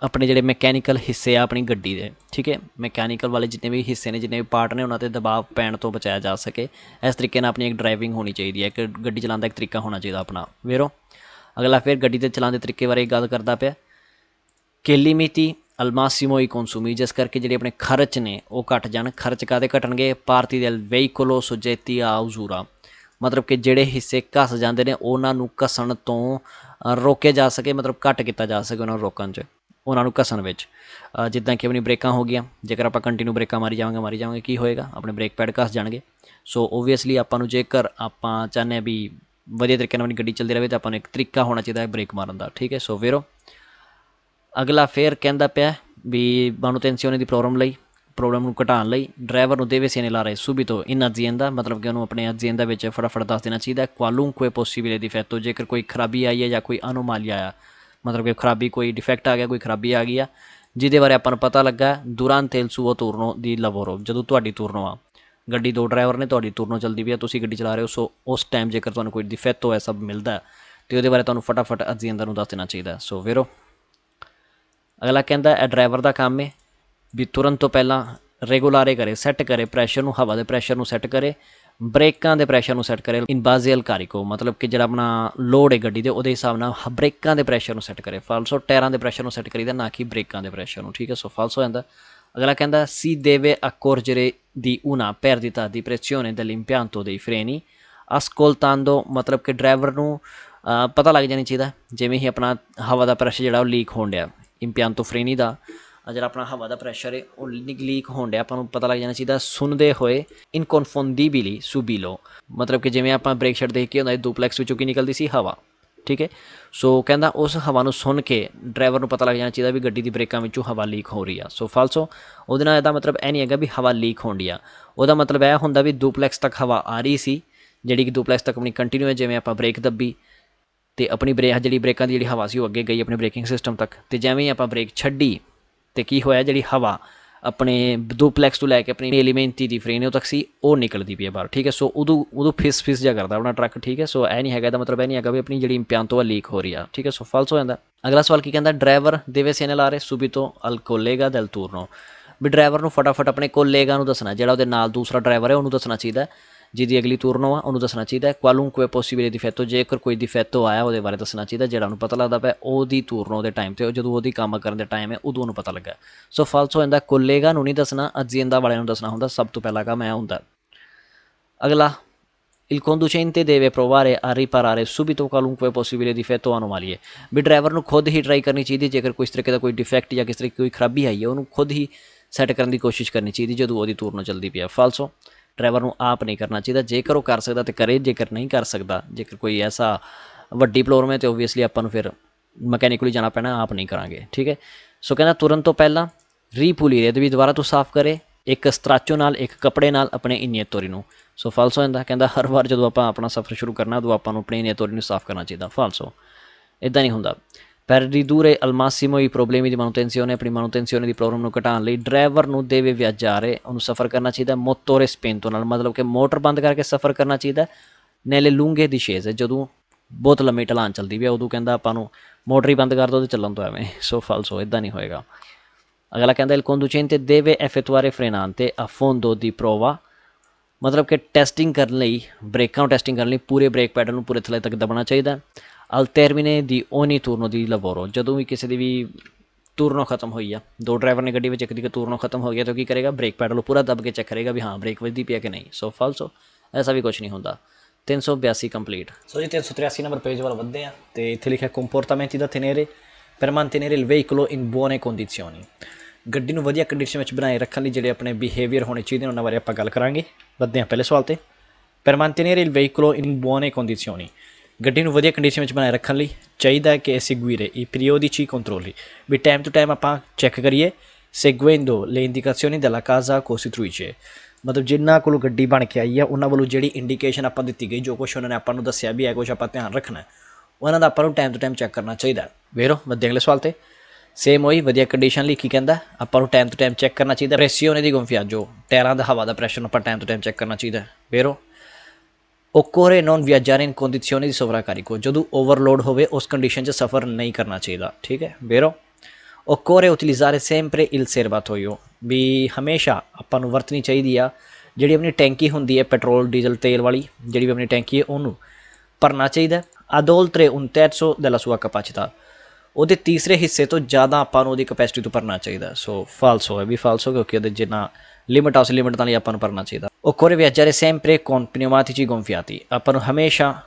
ਆਪਣੇ ਜਿਹੜੇ ਮਕੈਨੀਕਲ ਹਿੱਸੇ ਆ ਆਪਣੀ ਗੱਡੀ ਦੇ। ਠੀਕ ਹੈ, ਮਕੈਨੀਕਲ ਵਾਲੇ ਜਿੰਨੇ ਵੀ ਹਿੱਸੇ ਨੇ, ਜਿੰਨੇ ਵੀ ਪਾਰਟ ਨੇ, ਉਹਨਾਂ 'ਤੇ ਦਬਾਅ ਪੈਣ ਤੋਂ ਬਚਾਇਆ ਜਾ ਸਕੇ। ਇਸ ਤਰੀਕੇ ਨਾਲ ਆਪਣੀ ਇੱਕ ਡਰਾਈਵਿੰਗ ਹੋਣੀ ਚਾਹੀਦੀ ਹੈ, ਇੱਕ ਗੱਡੀ ਚਲਾਉਣ ਦਾ ਇੱਕ ਤਰੀਕਾ ਹੋਣਾ ਚਾਹੀਦਾ ਆਪਣਾ। ਵੇਰੋ ਅਗਲਾ ਫਿਰ ਗੱਡੀ ਦੇ ਚਲਾਉਣ ਦੇ ਤਰੀਕੇ ਬਾਰੇ ਗੱਲ ਕਰਦਾ ਪਿਆ ਕਿ ਲਿਮਿਟੀ al massimo i consumi, ਜਿਸ ਕਰਕੇ ਜਿਹੜੇ ਆਪਣੇ ਖਰਚ ਨੇ ਉਹ ਘੱਟ ਜਾਣ। ਖਰਚ ਕਾਹਦੇ ਘਟਣਗੇ? ਪਾਰਟੀ del veicolo soggetti a usura, ਮਤਲਬ ਕਿ ਜਿਹੜੇ ਹਿੱਸੇ ਘਸ ਜਾਂਦੇ ਨੇ ਉਹਨਾਂ ਨੂੰ ਘਸਣ ਤੋਂ ਰੋਕਿਆ ਜਾ ਸਕੇ, ਮਤਲਬ ਘੱਟ ਕੀਤਾ ਜਾ ਸਕੇ ਉਹਨਾਂ ਨੂੰ ਰੋਕਣ 'ਚ, ਉਹਨਾਂ ਨੂੰ ਘਸਣ ਵਿੱਚ। ਜਿੱਦਾਂ ਕਿ ਆਪਣੀ ਬ੍ਰੇਕਾਂ ਹੋ ਗਈਆਂ, ਜੇਕਰ ਆਪਾਂ ਕੰਟੀਨਿਊ ਬ੍ਰੇਕਾਂ ਮਾਰੀ ਜਾਵਾਂਗੇ ਕੀ ਹੋਏਗਾ? ਆਪਣੇ ਬ੍ਰੇਕ ਪੈਡ ਘਸ ਜਾਣਗੇ। ਸੋ ਓਬਵੀਅਸਲੀ ਆਪਾਂ ਨੂੰ ਜੇਕਰ ਆਪਾਂ ਚਾਹੁੰਦੇ ਹਾਂ ਵੀ ਵਧੀਆ ਤਰੀਕੇ ਨਾਲ ਆਪਣੀ ਗੱਡੀ ਚੱਲਦੀ ਰਹੇ ਤਾਂ ਆਪਾਂ ਨੂੰ ਇੱਕ ਤਰੀਕਾ ਹੋਣਾ ਚਾਹੀਦਾ ਹੈ ਬ੍ਰੇਕ ਮਾਰਨ ਦਾ। ਠੀਕ ਹੈ, ਸੋ ਵੇਰੋ ਅਗਲਾ ਫਿਰ ਕਹਿੰਦਾ ਪਿਆ ਵੀ manutenzione ਦੀ ਪ੍ਰੋਬਲਮ ਨੂੰ ਘਟਾਉਣ ਲਈ ਡਰਾਈਵਰ ਨੂੰ deve segnalare subito in azienda, ਮਤਲਬ ਕਿ ਉਹਨੂੰ ਆਪਣੇ azienda ਵਿੱਚ ਫਟਾਫਟ ਦੱਸ ਦੇਣਾ ਚਾਹੀਦਾ qualunque possibile difetto, ਜੇਕਰ ਕੋਈ ਖਰਾਬੀ ਆਈ ਹੈ ਜਾਂ ਕੋਈ ਅਨੋਮਾਲੀਆ ਆਇਆ, ਮਤਲਬ ਕਿ ਖਰਾਬੀ ਕੋਈ ਡਿਫੈਕਟ ਆ ਗਿਆ, ਕੋਈ ਖਰਾਬੀ ਆ ਗਈ ਆ ਜਿਹਦੇ ਬਾਰੇ ਆਪਾਂ ਨੂੰ ਪਤਾ ਲੱਗਾ durante il suo turno di lavoro, ਜਦੋਂ ਤੁਹਾਡੀ ਤੁਰਨੋ ਆ, ਗੱਡੀ ਦੋ ਡਰਾਈਵਰ ਨੇ, ਤੁਹਾਡੀ ਤੁਰਨੋ ਚੱਲਦੀ ਵੀ ਆ, ਤੁਸੀਂ ਗੱਡੀ ਚਲਾ ਰਹੇ ਹੋ। ਸੋ ਉਸ ਟਾਈਮ ਜੇਕਰ ਤੁਹਾਨੂੰ ਕੋਈ ਡਿਫੈਕਟ ਹੋਇਆ ਸਭ ਮਿਲਦਾ ਅਤੇ ਉਹਦੇ ਬਾਰੇ ਤੁਹਾਨੂੰ ਫਟਾਫਟ azienda ਨੂੰ ਦੱਸ ਦੇਣਾ ਚਾਹੀਦਾ। ਸੋ ਵੇਰੋ ਅਗਲਾ ਕਹਿੰਦਾ ਇਹ ਡਰਾਈਵਰ ਦਾ ਕੰਮ ਹੈ ਵੀ ਤੁਰਨ ਤੋਂ ਪਹਿਲਾਂ ਰੈਗੂਲਾਰੇ ਕਰੇ, ਸੈੱਟ ਕਰੇ ਪ੍ਰੈਸ਼ਰ ਨੂੰ, ਹਵਾ ਦੇ ਪ੍ਰੈਸ਼ਰ ਨੂੰ ਸੈੱਟ ਕਰੇ, ਬ੍ਰੇਕਾਂ ਦੇ ਪ੍ਰੈਸ਼ਰ ਨੂੰ ਸੈੱਟ ਕਰੇ ਇਨ ਬਾਜ਼ੇ ਅਲ ਕਾਰਿਕੋ, ਮਤਲਬ ਕਿ ਜਿਹੜਾ ਆਪਣਾ ਲੋਡ ਹੈ ਗੱਡੀ ਦੇ ਉਹਦੇ ਹਿਸਾਬ ਨਾਲ ਬ੍ਰੇਕਾਂ ਦੇ ਪ੍ਰੈਸ਼ਰ ਨੂੰ ਸੈੱਟ ਕਰੇ। ਫਾਲਸੋ ਟਾਇਰਾਂ ਦੇ ਪ੍ਰੈਸ਼ਰ ਨੂੰ ਸੈੱਟ ਕਰੀਦਾ, ਨਾ ਕਿ ਬ੍ਰੇਕਾਂ ਦੇ ਪ੍ਰੈਸ਼ਰ ਨੂੰ। ਠੀਕ ਹੈ, ਸੋ ਫਾਲਸ ਹੋ ਜਾਂਦਾ। ਅਗਲਾ ਕਹਿੰਦਾ si deve accorgere di una perdita di pressione dell'impianto dei freni ascoltando, ਮਤਲਬ ਕਿ ਡਰਾਈਵਰ ਨੂੰ ਪਤਾ ਲੱਗ ਜਾਣੀ ਚਾਹੀਦਾ ਜਿਵੇਂ ਹੀ ਆਪਣਾ ਹਵਾ ਦਾ ਪ੍ਰੈਸ਼ਰ ਜਿਹੜਾ ਉਹ ਲੀਕ ਹੋਣ ਡਿਆ impianto freni ਦਾ, ਜਿਹੜਾ ਆਪਣਾ ਹਵਾ ਦਾ ਪ੍ਰੈਸ਼ਰ ਹੈ ਉਹ ਲੀਕ ਹੋਣ ਡਿਆ ਆਪਾਂ ਨੂੰ ਪਤਾ ਲੱਗ ਜਾਣਾ ਚਾਹੀਦਾ ਸੁਣਦੇ ਹੋਏ ਇਨਕਨਫੋਂਡੀਬਿਲੀ ਸੁਬੀਲੋ ਮਤਲਬ ਕਿ ਜਿਵੇਂ ਆਪਾਂ ਬ੍ਰੇਕ ਛੱਡਦੇ ਕੀ ਹੁੰਦਾ ਡੁਪਲੈਕਸ ਵਿੱਚੋਂ ਕੀ ਨਿਕਲਦੀ ਸੀ ਹਵਾ ਠੀਕ ਹੈ ਸੋ ਕਹਿੰਦਾ ਉਸ ਹਵਾ ਨੂੰ ਸੁਣ ਕੇ ਡਰਾਈਵਰ ਨੂੰ ਪਤਾ ਲੱਗ ਜਾਣਾ ਚਾਹੀਦਾ ਵੀ ਗੱਡੀ ਦੀ ਬ੍ਰੇਕਾਂ ਵਿੱਚੋਂ ਹਵਾ ਲੀਕ ਹੋ ਰਹੀ ਆ ਸੋ ਫਾਲਸੋ ਉਹਦੇ ਨਾਲ ਇਹਦਾ ਮਤਲਬ ਇਹ ਨਹੀਂ ਹੈਗਾ ਵੀ ਹਵਾ ਲੀਕ ਹੋਣ ਡਈ ਆ ਉਹਦਾ ਮਤਲਬ ਇਹ ਹੁੰਦਾ ਵੀ ਡੁਪਲੈਕਸ ਤੱਕ ਹਵਾ ਆ ਰਹੀ ਸੀ ਜਿਹੜੀ ਕਿ ਡੁਪਲੈਕਸ ਤੱਕ ਆਪਣੀ ਕੰਟੀਨਿਊ ਹੈ ਜਿਵੇਂ ਆਪਾਂ ਬ੍ਰੇਕ ਦੱਬੀ ਅਤੇ ਆਪਣੀ ਜਿਹੜੀ ਬ੍ਰੇਕਾਂ ਦੀ ਜਿਹੜੀ ਹਵਾ ਸੀ ਉਹ ਅੱਗੇ ਗਈ ਆਪਣੇ ਬ੍ਰੇਕਿੰਗ ਸਿਸਟਮ ਤੱਕ ਅਤੇ ਜਿਵੇਂ ਹੀ ਆਪਾਂ ਬ੍ਰੇਕ ਛੱਡੀ ਅਤੇ ਕੀ ਹੋਇਆ ਜਿਹੜੀ ਹਵਾ ਆਪਣੇ ਡੁਪਲੈਕਸ ਤੋਂ ਲੈ ਕੇ ਆਪਣੀ ਐਲੀਮੈਂਟੀ ਦੀ ਫਰੇਨੋ ਤੱਕ ਸੀ ਉਹ ਨਿਕਲਦੀ ਪਈ ਹੈ ਬਾਹਰ ਠੀਕ ਹੈ ਸੋ ਉਦੋਂ ਫਿਸ ਜਿਹਾ ਕਰਦਾ ਆਪਣਾ ਟਰੱਕ ਠੀਕ ਹੈ ਸੋ ਇਹ ਨਹੀਂ ਹੈਗਾ ਇਹਦਾ ਮਤਲਬ ਇਹ ਨਹੀਂ ਹੈਗਾ ਵੀ ਆਪਣੀ ਜਿਹੜੀ ਇੰਪਿਆਂਤੋ ਆ ਲੀਕ ਹੋ ਰਹੀ ਆ ਠੀਕ ਹੈ ਸੋ ਫਾਲਸ ਹੋ ਜਾਂਦਾ ਅਗਲਾ ਸਵਾਲ ਕੀ ਕਹਿੰਦਾ ਡਰਾਈਵਰ ਦੇਵੇ ਸੈਨੇਲਾਰੇ ਸੁਬੀਤੋ ਅਲ ਕੋਲੇਗਾ ਦੈਲ ਟੂਰਨੋ ਵੀ ਡਰਾਈਵਰ ਨੂੰ ਫਟਾਫਟ ਆਪਣੇ ਕੋਲੇਗਾ ਨੂੰ ਦੱਸਣਾ ਜਿਹੜਾ ਉਹਦੇ ਨਾਲ ਦੂਸਰਾ ਡਰਾਈਵਰ ਹੈ ਉਹਨੂੰ ਦੱਸਣਾ ਚਾਹੀਦਾ ਜਿਹਦੀ ਅਗਲੀ ਟੂਰਨੋ ਆ ਉਹਨੂੰ ਦੱਸਣਾ ਚਾਹੀਦਾ ਕੁਆਲੂੰਕੁਏ ਪੋਸੀਬਿਲੇ ਡਿਫੈਕਟੋ ਜੇਕਰ ਕੋਈ ਡਿਫੈਕਟੋ ਆਇਆ ਉਹਦੇ ਬਾਰੇ ਦੱਸਣਾ ਚਾਹੀਦਾ ਜਿਹੜਾ ਉਹਨੂੰ ਪਤਾ ਲੱਗਦਾ ਪਿਆ ਉਹਦੀ ਟੂਰਨੋ ਦੇ ਟਾਈਮ 'ਤੇ ਜਦੋਂ ਉਹਦੀ ਕੰਮ ਕਰਨ ਦੇ ਟਾਈਮ ਹੈ ਉਦੋਂ ਉਹਨੂੰ ਪਤਾ ਲੱਗਾ ਸੋ ਫਾਲਸ ਹੋ ਜਾਂਦਾ ਕੋਲੇਗਾ ਨੂੰ ਨਹੀਂ ਦੱਸਣਾ ਅਜੀਂਦਾ ਵਾਲਿਆਂ ਨੂੰ ਦੱਸਣਾ ਹੁੰਦਾ ਸਭ ਤੋਂ ਪਹਿਲਾਂ ਕੰਮ ਇਹ ਹੁੰਦਾ ਅਗਲਾ il conducente deve provare a riparare subito qualunque possibile difetto o anomalie we driver ਨੂੰ ਖੁਦ ਹੀ ਟਰਾਈ ਕਰਨੀ ਚਾਹੀਦੀ ਜੇਕਰ ਕੋਈ ਇਸ ਤਰੀਕੇ ਦਾ ਕੋਈ ਡਿਫੈਕਟ ਜਾਂ ਕਿਸ ਤਰੀਕੇ ਕੋਈ ਖਰਾਬੀ ਆਈ ਹੈ ਉਹਨੂੰ ਖੁਦ ਹੀ ਸੈੱਟ ਕਰਨ ਦੀ ਕੋਸ਼ਿਸ਼ ਕਰਨੀ ਚਾਹੀਦੀ ਜਦੋਂ ਉਹਦੀ ਟੂਰਨੋ ਚੱਲਦੀ ਪਈ ਹੈ ਫਾਲਸੋ ਡਰਾਈਵਰ ਨੂੰ ਆਪ ਨਹੀਂ ਕਰਨਾ ਚਾਹੀਦਾ ਜੇਕਰ ਉਹ ਕਰ ਸਕਦਾ ਤਾਂ ਕਰੇ ਜੇਕਰ ਨਹੀਂ ਕਰ ਸਕਦਾ ਜੇਕਰ ਕੋਈ ਐਸਾ ਵੱਡੀ ਪ੍ਰੋਬਲਮ ਹੈ ਤਾਂ ਓਬਵੀਅਸਲੀ ਆਪਾਂ ਨੂੰ ਫਿਰ ਮਕੈਨਿਕਲੀ ਜਾਣਾ ਪੈਣਾ ਆਪ ਨਹੀਂ ਕਰਾਂਗੇ ਠੀਕ ਹੈ ਸੋ ਕਹਿੰਦਾ ਤੁਰਨ ਤੋਂ ਪਹਿਲਾਂ ਰੀਪੂਲੀਰੇ ਵੀ ਦੁਬਾਰਾ ਤੋਂ ਸਾਫ਼ ਕਰੇ ਇੱਕ ਸਤਰਾਚੋ ਨਾਲ ਇੱਕ ਕੱਪੜੇ ਨਾਲ ਆਪਣੇ ਇਨੀਏਤੋਰੀ ਨੂੰ ਸੋ ਫਾਲਸ ਹੋ ਜਾਂਦਾ ਕਹਿੰਦਾ ਹਰ ਵਾਰ ਜਦੋਂ ਆਪਾਂ ਆਪਣਾ ਸਫ਼ਰ ਸ਼ੁਰੂ ਕਰਨਾ ਉਦੋਂ ਆਪਾਂ ਨੂੰ ਆਪਣੇ ਇਨੀਏਤੋਰੀ ਨੂੰ ਸਾਫ਼ ਕਰਨਾ ਚਾਹੀਦਾ ਫਾਲਸੋ ਇੱਦਾਂ ਨਹੀਂ ਹੁੰਦਾ per ridurre al massimo i problemi di manutenzione ਆਪਣੀ manutenzione ਦੀ ਪ੍ਰੋਬਲਮ ਨੂੰ ਘਟਾਉਣ ਲਈ ਡਰਾਈਵਰ ਨੂੰ deve viaggiare ਉਹਨੂੰ ਸਫ਼ਰ ਕਰਨਾ ਚਾਹੀਦਾ ਮੋਟੋਰੇ ਸਪੈਂਟੋ ਨਾਲ ਮਤਲਬ ਕਿ ਮੋਟਰ ਬੰਦ ਕਰਕੇ ਸਫ਼ਰ ਕਰਨਾ ਚਾਹੀਦਾ nelle lunghe discese ਜਦੋਂ ਬਹੁਤ ਲੰਮੀ ਢਲਾਨ ਚੱਲਦੀ ਵੀ ਉਦੋਂ ਕਹਿੰਦਾ ਆਪਾਂ ਨੂੰ ਮੋਟਰ ਹੀ ਬੰਦ ਕਰ ਦਿਓ ਅਤੇ ਚੱਲਣ ਤੋਂ ਐਵੇਂ ਸੋ ਫਾਲਸੋ ਇੱਦਾਂ ਨਹੀਂ ਹੋਏਗਾ ਅਗਲਾ ਕਹਿੰਦਾ il conducente deve effettuare frenante a fondo di prova ਮਤਲਬ ਕਿ ਟੈਸਟਿੰਗ ਕਰਨ ਲਈ ਬ੍ਰੇਕਾਂ ਨੂੰ ਟੈਸਟਿੰਗ ਕਰਨ ਲਈ ਪੂਰੇ ਬ੍ਰੇਕ ਪੈਡਲ ਨੂੰ ਪੂਰੇ ਥੱਲੇ ਤੱਕ ਦਬਾਉਣਾ ਚਾਹੀਦਾ ਅਲ ਟਰਮੀਨੇ ਦੀ ਓਨੀ ਟੂਰਨੋ ਦੀ ਲਵੋਰੋ ਜਦੋਂ ਵੀ ਕਿਸੇ ਦੀ ਵੀ ਟੂਰਨੋ ਖਤਮ ਹੋਈ ਆ ਦੋ ਡਰਾਈਵਰ ਨੇ ਗੱਡੀ ਵਿੱਚ ਇੱਕ ਦੀ ਟੂਰਨੋ ਖਤਮ ਹੋ ਗਿਆ ਤਾਂ ਕੀ ਕਰੇਗਾ ਬ੍ਰੇਕ ਪੈਡਲ ਨੂੰ ਪੂਰਾ ਦੱਬ ਕੇ ਚੈੱਕ ਕਰੇਗਾ ਵੀ ਹਾਂ ਬ੍ਰੇਕ ਵੱਜਦੀ ਪਈ ਹੈ ਕਿ ਨਹੀਂ ਸੋ ਫਾਲਸੋ ਐਸਾ ਵੀ ਕੁਛ ਨਹੀਂ ਹੁੰਦਾ 382 ਕੰਪਲੀਟ ਸੋ ਜੀ 383 ਨੰਬਰ ਪੇਜ ਵੱਲ ਵੱਧਦੇ ਆ ਅਤੇ ਇੱਥੇ ਲਿਖਿਆ ਕੰਪੋਰਟਾਮੈਂਟੀ ਦਾ tenere per mantenere il veicolo in buone condizioni ਗੱਡੀ ਨੂੰ ਵਧੀਆ ਕੰਡੀਸ਼ਨ ਵਿੱਚ ਬਣਾਏ ਰੱਖਣ ਲਈ ਜਿਹੜੇ ਆਪਣੇ ਬਿਹੇਵੀਅਰ ਹੋਣੇ ਚਾਹੀਦੇ ਉਹਨਾਂ ਬਾਰੇ ਆਪਾਂ ਗੱਲ ਕਰਾਂਗੇ ਵੱਧਦੇ ਹਾਂ ਪਹਿਲੇ ਸਵਾਲ 'ਤੇ per mantenere il veicolo in buone condizioni ਗੱਡੀ ਨੂੰ ਵਧੀਆ ਕੰਡੀਸ਼ਨ ਵਿੱਚ ਬਣਾਏ ਰੱਖਣ ਲਈ ਚਾਹੀਦਾ ਹੈ ਕਿ seguire i periodici controlli ਵੀ ਟਾਈਮ ਟੂ ਟਾਈਮ ਆਪਾਂ ਚੈੱਕ ਕਰੀਏ seguendo le indicazioni della casa costruttrice ਮਤਲਬ ਜਿਨ੍ਹਾਂ ਕੋਲੋਂ ਗੱਡੀ ਬਣ ਕੇ ਆਈ ਆ ਉਹਨਾਂ ਵੱਲੋਂ ਜਿਹੜੀ ਇੰਡੀਕੇਸ਼ਨ ਆਪਾਂ ਦਿੱਤੀ ਗਈ ਜੋ ਕੁਛ ਉਹਨਾਂ ਨੇ ਆਪਾਂ ਨੂੰ ਦੱਸਿਆ ਵੀ ਹੈ ਕੁਛ ਆਪਾਂ ਧਿਆਨ ਰੱਖਣਾ ਉਹਨਾਂ ਦਾ ਆਪਾਂ ਨੂੰ ਟਾਈਮ ਟੂ ਟਾਈਮ ਚੈੱਕ ਕਰਨਾ ਚਾਹੀਦਾ ਵੇਰੋ ਵੱਧਦੇ ਅਗਲੇ ਸਵਾਲ 'ਤੇ ਸੇਮ ਉਹੀ ਵਧੀਆ ਕੰਡੀਸ਼ਨ ਲਈ ਕੀ ਕਹਿੰਦਾ ਆਪਾਂ ਨੂੰ ਟਾਈਮ ਟੂ ਟਾਈਮ ਚੈੱਕ ਕਰਨਾ ਚਾਹੀਦਾ ਪ੍ਰੈਸੀਓਨੇ ਦੀ gonfiaggio ਟਾਇਰਾਂ ਦਾ ਹਵਾ ਦਾ ਪ੍ਰੈਸ਼ਰ ਨੂੰ ਆਪਾਂ ਟਾਈਮ ਟੂ ਟਾਈਮ ਚੈੱਕ ਕਰਨਾ ਚਾਹੀਦਾ ਵੇਰੋ occorre non viaggiare in condizioni di sovraccarico ਜਦੋਂ ਓਵਰਲੋਡ ਹੋਵੇ ਉਸ ਕੰਡੀਸ਼ਨ 'ਚ ਸਫ਼ਰ ਨਹੀਂ ਕਰਨਾ ਚਾਹੀਦਾ ਠੀਕ ਹੈ ਵੇਰੋ occorre utilizzare sempre il serbatoio ਵੀ ਹਮੇਸ਼ਾ ਆਪਾਂ ਨੂੰ ਵਰਤਣੀ ਚਾਹੀਦੀ ਆ ਜਿਹੜੀ ਆਪਣੀ ਟੈਂਕੀ ਹੁੰਦੀ ਹੈ ਪੈਟਰੋਲ ਡੀਜ਼ਲ ਤੇਲ ਵਾਲੀ ਜਿਹੜੀ ਵੀ ਆਪਣੀ ਟੈਂਕੀ ਹੈ ਉਹਨੂੰ ਭਰਨਾ ਚਾਹੀਦਾ ad oltre un terzo della sua capacità ਉਹਦੇ ਤੀਸਰੇ ਹਿੱਸੇ ਤੋਂ ਜ਼ਿਆਦਾ ਆਪਾਂ ਨੂੰ ਉਹਦੀ ਕਪੈਸਿਟੀ ਤੋਂ ਭਰਨਾ ਚਾਹੀਦਾ ਸੋ ਫਾਲਸੋ ਹੈ ਵੀ ਫਾਲਸੋ ਕਿਉਂਕਿ ਉਹਦੇ ਜਿੰਨਾ ਲਿਮਿਟ ਆ ਉਸ ਲਿਮਿਟ ਨਾਲ ਹੀ ਆਪਾਂ ਨੂੰ ਭਰਨਾ ਚਾਹੀਦਾ occorre viaggiare sempre con pneumatici gonfiati ਆਪਾਂ ਨੂੰ ਹਮੇਸ਼ਾ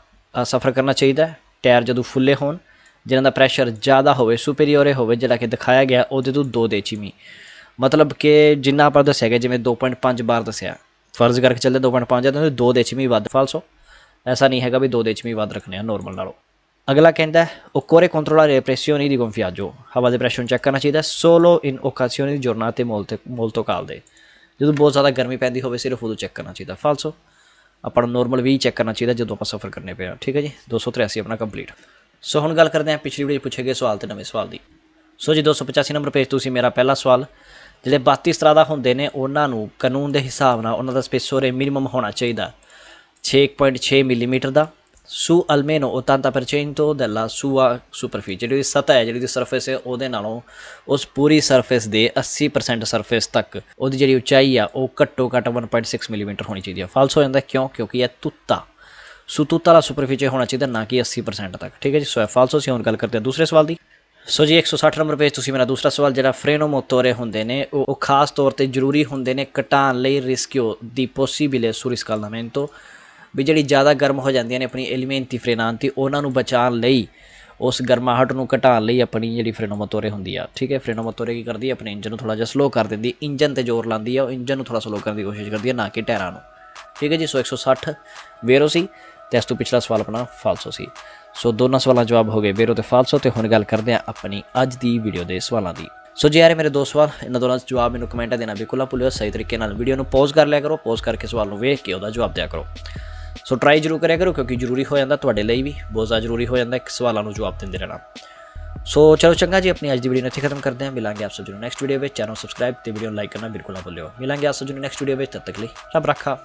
ਸਫ਼ਰ ਕਰਨਾ ਚਾਹੀਦਾ ਟਾਇਰ ਜਦੋਂ ਫੁੱਲੇ ਹੋਣ ਜਿਨ੍ਹਾਂ ਦਾ ਪ੍ਰੈਸ਼ਰ ਜ਼ਿਆਦਾ ਹੋਵੇ ਸੁਪੀਰੀਅਰ ਹੋਵੇ ਜਿਹੜਾ ਕਿ ਦਿਖਾਇਆ ਗਿਆ ਉਹਦੇ ਤੋਂ 2 ਡੇਸੀਮੀ ਮਤਲਬ ਕਿ ਜਿੰਨਾ ਆਪਾਂ ਦੱਸਿਆ ਗਿਆ ਜਿਵੇਂ 2.5 ਬਾਰ ਦੱਸਿਆ ਫਰਜ਼ ਕਰਕੇ ਚੱਲਦੇ 2.5 ਹੈ ਤਾਂ 2 ਡੇਸੀਮੀ ਵੱਧ ਫਾਲਸੋ ਐਸਾ ਨਹੀਂ ਹੈਗਾ ਵੀ 2 ਡੇਸੀਮੀ ਵੱਧ ਰੱਖਣੇ ਆ ਨੋਰਮਲ ਨਾਲੋਂ ਅਗਲਾ ਕਹਿੰਦਾ occorre controllare le pressioni di gonfiaggio ਹਵਾ ਦੇ ਪ੍ਰੈਸ਼ਰ ਨੂੰ ਚੈੱਕ ਕਰਨਾ ਚਾਹੀਦਾ solo in occasioni di giornate molto calde ਜਦੋਂ ਬਹੁਤ ਜ਼ਿਆਦਾ ਗਰਮੀ ਪੈਂਦੀ ਹੋਵੇ ਸਿਰਫ ਉਦੋਂ ਚੈੱਕ ਕਰਨਾ ਚਾਹੀਦਾ ਫਾਲਸੋ ਆਪਾਂ ਨੂੰ ਨੋਰਮਲ ਵੀ ਚੈੱਕ ਕਰਨਾ ਚਾਹੀਦਾ ਜਦੋਂ ਆਪਾਂ ਸਫ਼ਰ ਕਰਨੇ ਪਿਆ ਠੀਕ ਹੈ ਜੀ 283 ਆਪਣਾ ਕੰਪਲੀਟ ਸੋ ਹੁਣ ਗੱਲ ਕਰਦੇ ਹਾਂ ਪਿਛਲੀ ਵੀਡੀਓ ਪੁੱਛੇ ਗਏ ਸਵਾਲ ਤੇ ਨਵੇਂ ਸਵਾਲ ਦੀ ਸੋ ਜੀ 285 ਨੰਬਰ ਪੇਜ ਤੁਸੀਂ ਮੇਰਾ ਪਹਿਲਾ ਸਵਾਲ ਜਿਹੜੇ 32 ਸਤਰਾਦਾ ਹੁੰਦੇ ਨੇ ਉਹਨਾਂ ਨੂੰ ਕਾਨੂੰਨ ਦੇ ਹਿਸਾਬ ਨਾਲ ਉਹਨਾਂ ਦਾ ਸਪੇਸੋਰੇ ਮਿਨੀਮਮ ਹੋਣਾ ਚਾਹੀਦਾ 6.6 ਮਿਲੀਮੀਟਰ ਦਾ su almeno 80% della sua superficie ਜਿਹੜੀ ਸਤਹ ਹੈ ਜਿਹੜੀ ਦੀ ਸਰਫੇਸ ਹੈ ਉਹਦੇ ਨਾਲੋਂ ਉਸ ਪੂਰੀ ਸਰਫੇਸ ਦੇ 80% ਸਰਫੇਸ ਤੱਕ ਉਹਦੀ ਜਿਹੜੀ ਉਚਾਈ ਆ ਉਹ ਘੱਟੋ ਘੱਟ 1.6 ਮਿਲੀਮੀਟਰ ਹੋਣੀ ਚਾਹੀਦੀ ਹੈ ਫਾਲਸ ਹੋ ਜਾਂਦਾ ਕਿਉਂਕਿ ਇਹ ਤੁੱਤਾ ਸੋ ਤੁੱਤਾ ਵਾਲਾ ਸੁਪਰਫੀਚਰ ਹੋਣਾ ਚਾਹੀਦਾ ਨਾ ਕਿ 80% ਤੱਕ ਠੀਕ ਹੈ ਜੀ ਸੋ ਇਹ ਫਾਲਸ ਅਸੀਂ ਹੁਣ ਗੱਲ ਕਰਦੇ ਹਾਂ ਦੂਸਰੇ ਸਵਾਲ ਦੀ ਸੋ ਜੀ 160 ਨੰਬਰ ਪੇਜ ਤੁਸੀਂ ਮੇਰਾ ਦੂਸਰਾ ਸਵਾਲ ਜਿਹੜਾ ਫਰੇਨੋ ਮੋਟੋਰੇ ਹੁੰਦੇ ਨੇ ਉਹ ਖਾਸ ਤੌਰ 'ਤੇ ਜ਼ਰੂਰੀ ਹੁੰਦੇ ਨੇ ਘਟਾਉਣ ਲਈ ਰਿਸਕਿਓ ਦੀ ਪੋਸੀਬਿਲੇ ਸੁਰਿਸਕਾਲਨਾਮੈਂਟੋ ਵੀ ਜਿਹੜੀ ਜ਼ਿਆਦਾ ਗਰਮ ਹੋ ਜਾਂਦੀਆਂ ਨੇ ਆਪਣੀ ਐਲੀਮੈਂਟੀ ਫਰੇਨਾਂਤੀ ਉਹਨਾਂ ਨੂੰ ਬਚਾਉਣ ਲਈ उस गर्माहट ਨੂੰ ਘਟਾਉਣ ਲਈ ਆਪਣੀ ਜਿਹੜੀ ਫਰੇਨੋਮੋਟੋਰੇ ਹੁੰਦੀ ਆ, ਠੀਕ ਹੈ। ਫਰੇਨੋਮੋਟੋਰੇ ਕੀ ਕਰਦੀ ਹੈ, ਆਪਣੇ ਇੰਜਨ ਨੂੰ ਥੋੜ੍ਹਾ ਜਿਹਾ ਸਲੋ ਕਰ ਦਿੰਦੀ, ਇੰਜਨ 'ਤੇ ਜ਼ੋਰ ਲਾਉਂਦੀ ਆ, ਉਹ ਇੰਜਨ ਨੂੰ ਥੋੜ੍ਹਾ ਸਲੋ ਕਰਨ ਦੀ ਕੋਸ਼ਿਸ਼ ਕਰਦੀ ਹੈ, ਨਾ ਕਿ ਟਾਇਰਾਂ ਨੂੰ, ਠੀਕ ਹੈ ਜੀ। ਸੋ 160 ਵੇਰੋ ਸੀ ਅਤੇ ਇਸ ਤੋਂ ਪਿਛਲਾ ਸਵਾਲ ਆਪਣਾ ਫਾਲਸੋ ਸੀ। ਸੋ ਦੋਨਾਂ ਸਵਾਲਾਂ ਜਵਾਬ ਹੋ ਗਏ ਵੇਰੋ ਅਤੇ ਫਾਲਸੋ। ਅਤੇ ਹੁਣ ਗੱਲ ਕਰਦੇ ਹਾਂ ਆਪਣੀ ਅੱਜ ਦੀ ਵੀਡੀਓ ਦੇ ਸਵਾਲਾਂ ਦੀ। ਸੋ ਜੇ ਯਾਰ ਮੇਰੇ 2 ਸਵਾਲ, ਇਹਨਾਂ ਦੋਨਾਂ ਦਾ ਜਵਾਬ ਮੈਨੂੰ ਕਮੈਂਟਾਂ ਦੇਣਾ ਬਿਲਕੁਲ ਨਾ ਭੁੱਲਿਓ। ਸਹੀ ਤਰੀਕੇ ਨਾਲ ਵੀਡੀਓ ਨੂੰ ਪੌਜ਼ ਕਰ ਲਿਆ ਕਰੋ, ਪੌਜ਼ ਕਰਕੇ ਸਵਾਲ ਨੂੰ ਵੇਖ ਕੇ ਉਹਦਾ ਜਵਾਬ ਦਿਆ ਕਰੋ। ਸੋ ਟਰਾਈ ਜ਼ਰੂਰ ਕਰਿਆ ਕਰੋ, ਕਿਉਂਕਿ ਜ਼ਰੂਰੀ ਹੋ ਜਾਂਦਾ, ਤੁਹਾਡੇ ਲਈ ਵੀ ਬਹੁਤ ਜ਼ਿਆਦਾ ਜ਼ਰੂਰੀ ਹੋ ਜਾਂਦਾ ਇੱਕ ਸਵਾਲਾਂ ਨੂੰ ਜਵਾਬ ਦਿੰਦੇ ਰਹਿਣਾ। ਸੋ ਚਲੋ ਚੰਗਾ ਜੀ, ਆਪਣੀ ਅੱਜ ਦੀ ਵੀਡੀਓ ਨੂੰ ਇੱਥੇ ਖਤਮ ਕਰਦੇ ਹਾਂ। ਮਿਲਾਂਗੇ ਆਪ ਸਭ ਨੂੰ ਨੈਕਸਟ ਵੀਡੀਓ ਵਿੱਚ। ਚੈਨਲ ਸਬਸਕ੍ਰਾਈਬ ਅਤੇ ਵੀਡੀਓ ਨੂੰ ਲਾਈਕ ਕਰਨਾ ਬਿਲਕੁਲ ਨਾ ਭੁੱਲਿਓ। ਮਿਲਾਂਗੇ ਆਪ ਸਭ ਨੂੰ ਨੈਕਸਟ ਵੀਡੀਓ ਵਿੱਚ, ਤਦ ਤੱਕ ਲਈ ਰੱਬ ਰੱਖਾ।